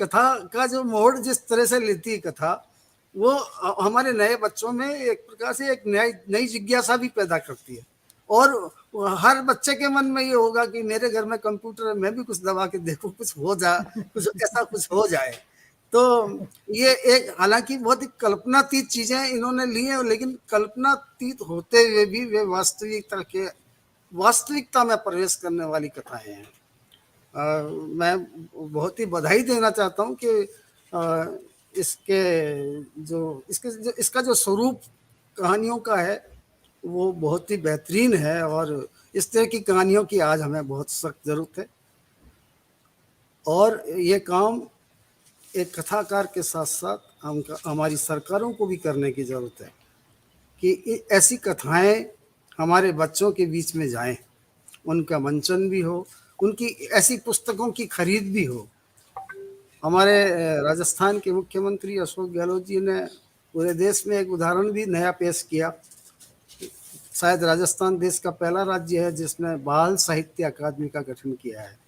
कथा का जो मोड़ जिस तरह से लेती है कथा, वो हमारे नए बच्चों में एक प्रकार से एक नई जिज्ञासा भी पैदा करती है। और हर बच्चे के मन में ये होगा कि मेरे घर में कंप्यूटर है, मैं भी कुछ दबा के देखूं, कुछ हो जाए, कुछ ऐसा कुछ हो जाए। तो ये एक हालांकि बहुत ही कल्पनातीत चीजें इन्होंने ली हैं, लेकिन कल्पनातीत होते हुए भी वे वास्तविकता में प्रवेश करने वाली कथाएं हैं। मैं बहुत ही बधाई देना चाहता हूं कि इसका जो स्वरूप कहानियों का है वो बहुत ही बेहतरीन है, और इस तरह की कहानियों की आज हमें बहुत सख्त जरूरत है। और ये काम एक कथाकार के साथ साथ हमारी सरकारों को भी करने की जरूरत है कि ऐसी कथाएं हमारे बच्चों के बीच में जाएं, उनका मंचन भी हो, उनकी ऐसी पुस्तकों की खरीद भी हो। हमारे राजस्थान के मुख्यमंत्री अशोक गहलोत जी ने पूरे देश में एक उदाहरण भी नया पेश किया। शायद राजस्थान देश का पहला राज्य है जिसने बाल साहित्य अकादमी का गठन किया है।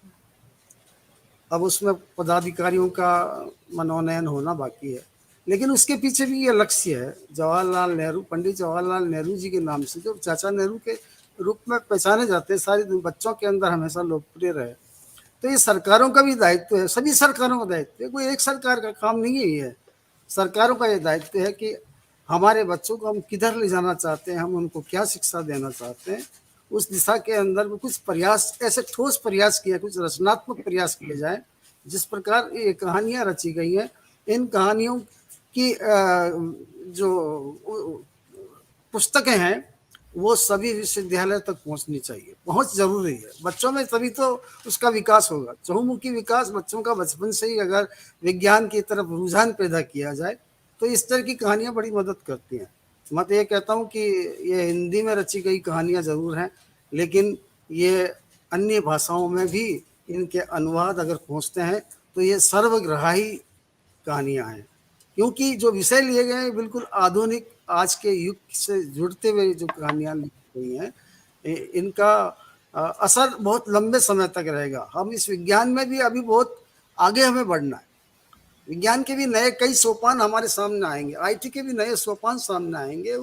अब उसमें पदाधिकारियों का मनोनयन होना बाकी है, लेकिन उसके पीछे भी ये लक्ष्य है। जवाहरलाल नेहरू, पंडित जवाहरलाल नेहरू जी के नाम से जो चाचा नेहरू के रूप में पहचाने जाते हैं, सारे बच्चों के अंदर हमेशा लोकप्रिय रहे। तो ये सरकारों का भी दायित्व है, सभी सरकारों का दायित्व है, कोई एक सरकार का काम नहीं है। ये सरकारों का ये दायित्व है कि हमारे बच्चों को हम किधर ले जाना चाहते हैं, हम उनको क्या शिक्षा देना चाहते हैं, उस दिशा के अंदर कुछ प्रयास, ऐसे ठोस प्रयास किए, कुछ रचनात्मक प्रयास किए जाए। जिस प्रकार ये कहानियां रची गई हैं, इन कहानियों की जो पुस्तकें हैं वो सभी विश्वविद्यालय तक पहुंचनी चाहिए, पहुंच जरूरी है बच्चों में, तभी तो उसका विकास होगा। चहुमुखी विकास बच्चों का बचपन से ही अगर विज्ञान की तरफ रुझान पैदा किया जाए तो इस तरह की कहानियां बड़ी मदद करती हैं। मैं तो ये कहता हूँ कि ये हिंदी में रची गई कहानियां जरूर हैं, लेकिन ये अन्य भाषाओं में भी इनके अनुवाद अगर पहुँचते हैं तो ये सर्वग्राही कहानियां हैं, क्योंकि जो विषय लिए गए हैं बिल्कुल आधुनिक आज के युग से जुड़ते हुए जो कहानियां लिखी हुई हैं, इनका असर बहुत लंबे समय तक रहेगा। हम इस विज्ञान में भी अभी बहुत आगे हमें बढ़ना है। विज्ञान के भी नए कई सोपान हमारे सामने आएंगे, आईटी के भी नए सोपान सामने आएंगे।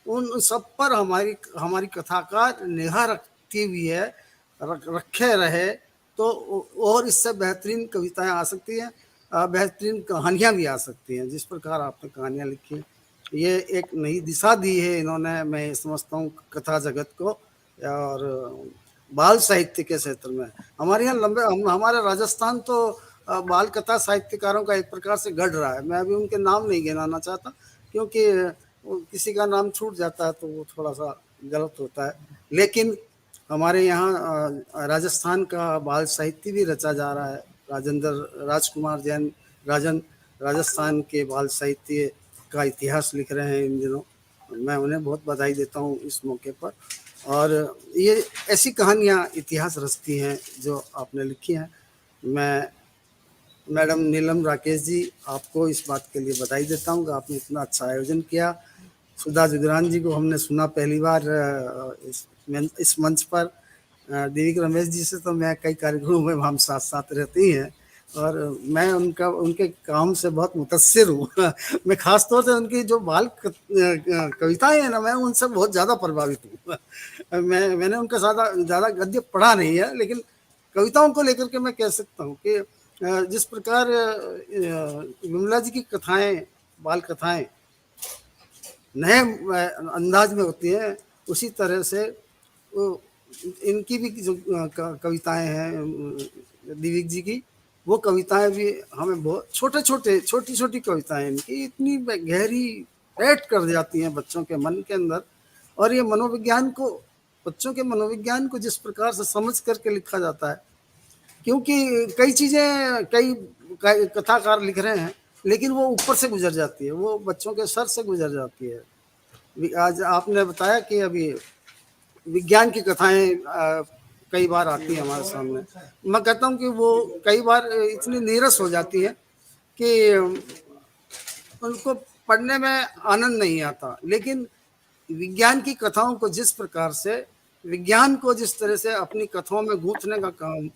उन सब पर हमारी कथाकार निगाह रखती हुई है, रखे रहे तो और इससे बेहतरीन कविताएं आ सकती हैं, बेहतरीन कहानियां भी आ सकती हैं। जिस प्रकार आपने कहानियां लिखी हैं, ये एक नई दिशा दी है इन्होंने, मैं समझता हूँ कथा जगत को और बाल साहित्य के क्षेत्र में। हमारे यहाँ हमारा राजस्थान तो बाल कथा साहित्यकारों का एक प्रकार से गढ़ रहा है। मैं अभी उनके नाम नहीं गिनाना चाहता, क्योंकि किसी का नाम छूट जाता है तो वो थोड़ा सा गलत होता है। लेकिन हमारे यहाँ राजस्थान का बाल साहित्य भी रचा जा रहा है। राजकुमार जैन राजस्थान के बाल साहित्य का इतिहास लिख रहे हैं इन दिनों। मैं उन्हें बहुत बधाई देता हूँ इस मौके पर। और ये ऐसी कहानियाँ इतिहास रचती हैं जो आपने लिखी हैं। मैं मैडम नीलम राकेश जी, आपको इस बात के लिए बधाई देता हूँ कि आपने इतना अच्छा आयोजन किया। सुधा जुगरान जी को हमने सुना पहली बार इस मंच पर। दिलीप रमेश जी से तो मैं कई कार्यक्रमों में हम साथ साथ रहते ही हैं, और मैं उनके काम से बहुत मुतस्सिर हूँ। मैं खास तौर से उनकी जो बाल कविताएं हैं ना, मैं उनसे बहुत ज़्यादा प्रभावित हूँ। मैंने उनका ज़्यादा गद्य पढ़ा नहीं है, लेकिन कविताओं को लेकर के मैं कह सकता हूँ कि जिस प्रकार विमला जी की कथाएं, बाल कथाएं नए अंदाज में होती हैं, उसी तरह से वो इनकी भी जो कविताएं हैं दिव्य जी की, वो कविताएं भी हमें बहुत छोटी छोटी कविताएं इनकी इतनी गहरी ऐड कर जाती हैं बच्चों के मन के अंदर। और ये मनोविज्ञान को, बच्चों के मनोविज्ञान को जिस प्रकार से समझ करके लिखा जाता है, क्योंकि कई चीज़ें कई कथाकार लिख रहे हैं, लेकिन वो ऊपर से गुजर जाती है, वो बच्चों के सर से गुजर जाती है। आज आपने बताया कि अभी विज्ञान की कथाएं कई बार आती हैं हमारे सामने। मैं कहता हूँ कि वो कई बार इतनी नीरस हो जाती है कि उनको पढ़ने में आनंद नहीं आता। लेकिन विज्ञान की कथाओं को जिस प्रकार से, विज्ञान को जिस तरह से अपनी कथाओं में गूंथने का काम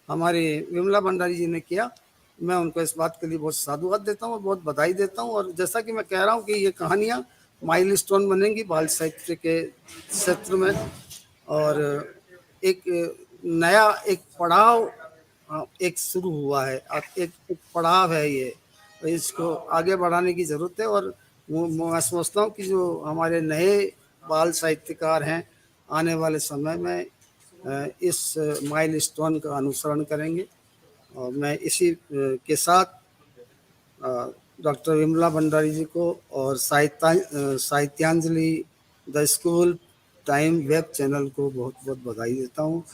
हमारी विमला भंडारी जी ने किया, मैं उनको इस बात के लिए बहुत साधुवाद देता हूँ और बहुत बधाई देता हूँ। और जैसा कि मैं कह रहा हूँ कि ये कहानियाँ माइलस्टोन बनेंगी बाल साहित्य के क्षेत्र में, और एक नया एक पड़ाव एक शुरू हुआ है, एक पड़ाव है ये, इसको आगे बढ़ाने की ज़रूरत है। और मैं समझता हूँ कि जो हमारे नए बाल साहित्यकार हैं, आने वाले समय में इस माइलस्टोन का अनुसरण करेंगे। और मैं इसी के साथ डॉक्टर विमला भंडारी जी को और Sahityanjali the school time web channel को बहुत बहुत बधाई देता हूँ।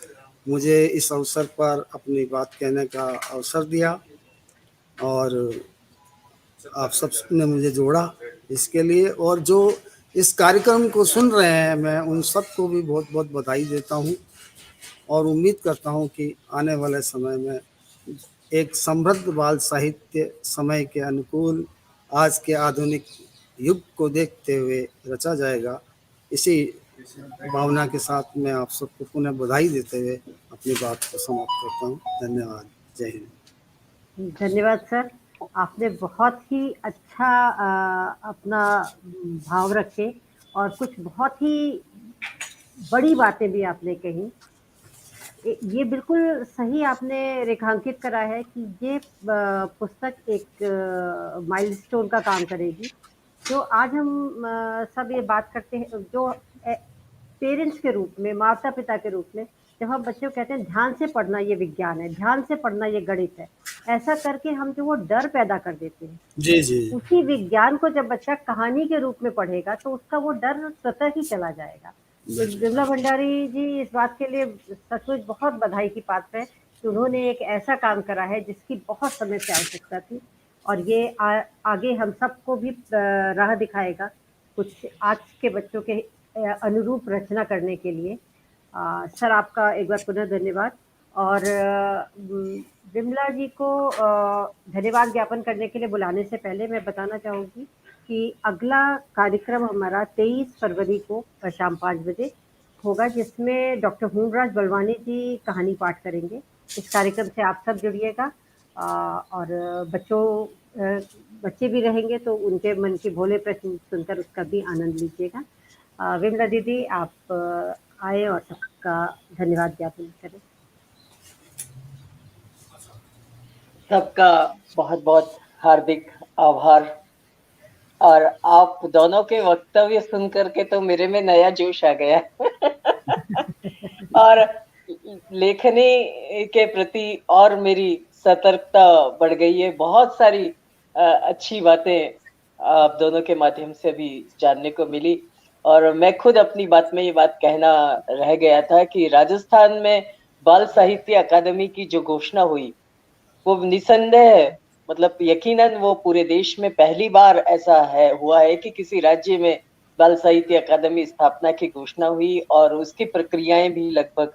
मुझे इस अवसर पर अपनी बात कहने का अवसर दिया और आप सब ने मुझे जोड़ा इसके लिए। और जो इस कार्यक्रम को सुन रहे हैं, मैं उन सबको भी बहुत बहुत बधाई देता हूँ और उम्मीद करता हूँ कि आने वाले समय में एक समृद्ध बाल साहित्य समय के अनुकूल आज के आधुनिक युग को देखते हुए रचा जाएगा। इसी भावना के साथ मैं आप सबको पुनः बधाई देते हुए अपनी बात को समाप्त करता हूँ। धन्यवाद। जय हिंद। धन्यवाद सर, आपने बहुत ही अच्छा अपना भाव रखे और कुछ बहुत ही बड़ी बातें भी आपने कही। ये बिल्कुल सही आपने रेखांकित करा है कि ये पुस्तक एक माइलस्टोन का काम करेगी। जो आज हम सब ये बात करते हैं, जो पेरेंट्स के रूप में, माता पिता के रूप में, जब हम बच्चों को कहते हैं ध्यान से पढ़ना ये विज्ञान है, ध्यान से पढ़ना ये गणित है, ऐसा करके हम जो वो डर पैदा कर देते हैं, जी जी, उसी विज्ञान को जब बच्चा कहानी के रूप में पढ़ेगा तो उसका वो डर स्वतः ही चला जाएगा। तो विमला भंडारी जी इस बात के लिए सचमुच बहुत बधाई की पात्र है कि उन्होंने एक ऐसा काम करा है जिसकी बहुत समय से आवश्यकता थी, और ये आगे हम सबको भी राह दिखाएगा कुछ आज के बच्चों के अनुरूप रचना करने के लिए। सर आपका एक बार पुनः धन्यवाद। और विमला जी को धन्यवाद ज्ञापन करने के लिए बुलाने से पहले मैं बताना चाहूँगी कि अगला कार्यक्रम हमारा 23 फरवरी को शाम 5 बजे होगा, जिसमें डॉक्टर हुनराज बलवानी जी कहानी पाठ करेंगे। इस कार्यक्रम से आप सब जुड़िएगा और बच्चे भी रहेंगे तो उनके मन के भोले प्रश्न सुनकर उसका भी आनंद लीजिएगा। विमला दीदी आप आए और सबका धन्यवाद ज्ञापन करें। सबका बहुत बहुत हार्दिक आभार। और आप दोनों के वक्तव्य सुन करके तो मेरे में नया जोश आ गया और लेखनी के प्रति और मेरी सतर्कता बढ़ गई है। बहुत सारी अच्छी बातें आप दोनों के माध्यम से भी जानने को मिली। और मैं खुद अपनी बात में ये बात कहना रह गया था कि राजस्थान में बाल साहित्य अकादमी की जो घोषणा हुई वो निसंदेह, मतलब यकीनन वो पूरे देश में पहली बार ऐसा हुआ है कि किसी राज्य में बाल साहित्य अकादमी स्थापना की घोषणा हुई और उसकी प्रक्रियाएं भी लगभग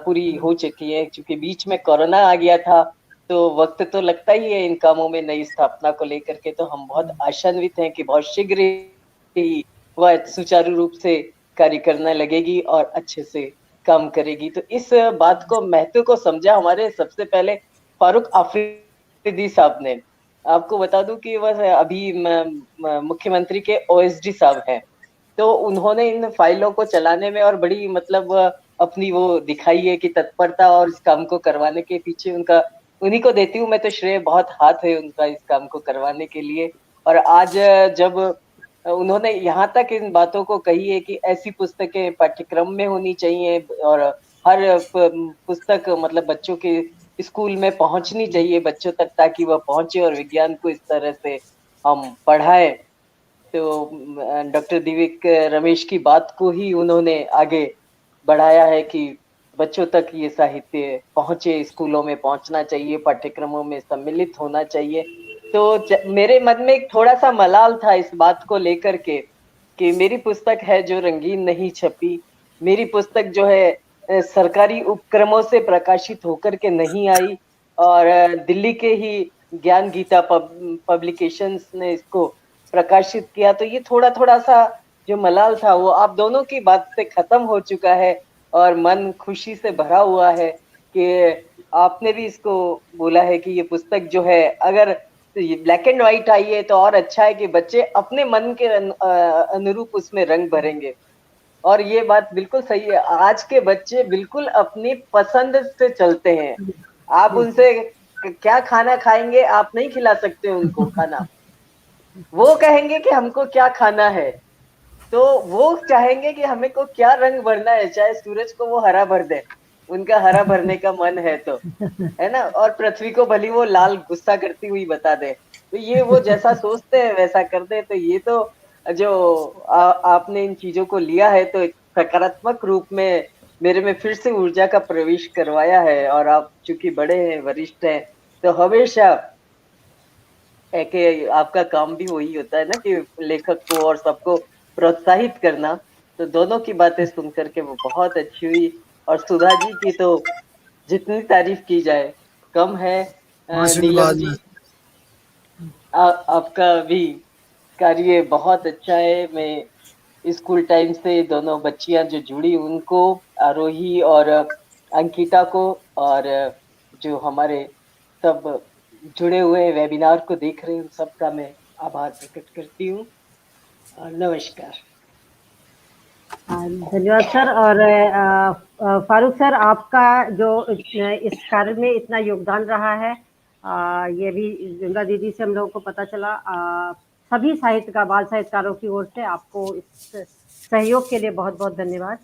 पूरी हो चुकी है। क्योंकि बीच में कोरोना आ गया था तो वक्त तो लगता ही है इन कामों में नई स्थापना को लेकर के, तो हम बहुत आशान्वित हैं कि बहुत शीघ्र ही वह सुचारू रूप से कार्य करने लगेगी और अच्छे से काम करेगी। तो इस बात को महत्व को समझा हमारे सबसे पहले फारूक आफरीदी साहब ने। आपको बता दूं कि वह अभी मुख्यमंत्री के ओएसडी साहब हैं। तो उन्होंने इन फाइलों को चलाने में और बड़ी मतलब अपनी वो दिखाई है कि तत्परता, और इस काम को करवाने के पीछे उनका, उन्हीं को देती हूँ मैं तो श्रेय, बहुत हाथ है उनका इस काम को करवाने के लिए। और आज जब उन्होंने यहाँ तक इन बातों को कही है कि ऐसी पुस्तकें पाठ्यक्रम में होनी चाहिए और हर पुस्तक मतलब बच्चों के स्कूल में पहुंचनी चाहिए बच्चों तक, ताकि वह पहुंचे और विज्ञान को इस तरह से हम पढ़ाएं। तो डॉक्टर दिव्य रमेश की बात को ही उन्होंने आगे बढ़ाया है कि बच्चों तक ये साहित्य पहुंचे, स्कूलों में पहुंचना चाहिए, पाठ्यक्रमों में सम्मिलित होना चाहिए। तो मेरे मन में एक थोड़ा सा मलाल था इस बात को लेकर के कि मेरी पुस्तक है जो रंगीन नहीं छपी, मेरी पुस्तक जो है सरकारी उपक्रमों से प्रकाशित होकर के नहीं आई, और दिल्ली के ही ज्ञान गीता पब्लिकेशंस ने इसको प्रकाशित किया। तो ये थोड़ा थोड़ा सा जो मलाल था वो आप दोनों की बात से खत्म हो चुका है और मन खुशी से भरा हुआ है कि आपने भी इसको बोला है कि ये पुस्तक जो है अगर ब्लैक एंड व्हाइट आई है तो और अच्छा है कि बच्चे अपने मन के अनुरूप उसमें रंग भरेंगे। और ये बात बिल्कुल सही है, आज के बच्चे बिल्कुल अपनी पसंद से चलते हैं। आप उनसे क्या खाना खाएंगे, आप नहीं खिला सकते उनको खाना, वो कहेंगे कि हमको क्या खाना है, तो वो चाहेंगे कि हमें को क्या रंग भरना है, चाहे सूरज को वो हरा भर दे, उनका हरा भरने का मन है तो, है ना, और पृथ्वी को भली वो लाल गुस्सा करती हुई बता दे। तो ये वो जैसा सोचते हैं वैसा कर दे। तो ये तो जो आपने इन चीजों को लिया है तो एक सकारात्मक रूप में मेरे में फिर से ऊर्जा का प्रवेश करवाया है। और आप चूंकि बड़े हैं, वरिष्ठ हैं, तो हमेशा है कि आपका काम भी वही होता है ना कि लेखक को और सबको प्रोत्साहित करना। तो दोनों की बातें सुन करके वो बहुत अच्छी हुई। और सुधा जी की तो जितनी तारीफ की जाए कम है। नीलम आशीर्वाद जी, में आपका भी कार्य बहुत अच्छा है। मैं स्कूल टाइम से दोनों बच्चियां जो जुड़ी उनको, आरोही और अंकिता को, और जो हमारे सब जुड़े हुए वेबिनार को देख रहे हैं उन सबका मैं आभार प्रकट करती हूँ। और नमस्कार। धन्यवाद सर। और फारूक सर, आपका जो इस कार्य में इतना योगदान रहा है, ये भी गंगा दीदी से हम लोगों को पता चला। सभी साहित्यकार, बाल साहित्यकारों की ओर से आपको इस सहयोग के लिए बहुत बहुत धन्यवाद।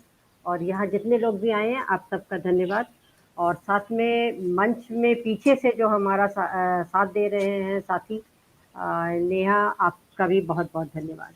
और यहाँ जितने लोग भी आए हैं आप सबका धन्यवाद। और साथ में मंच में पीछे से जो हमारा साथ दे रहे हैं साथी नेहा, आपका भी बहुत बहुत धन्यवाद।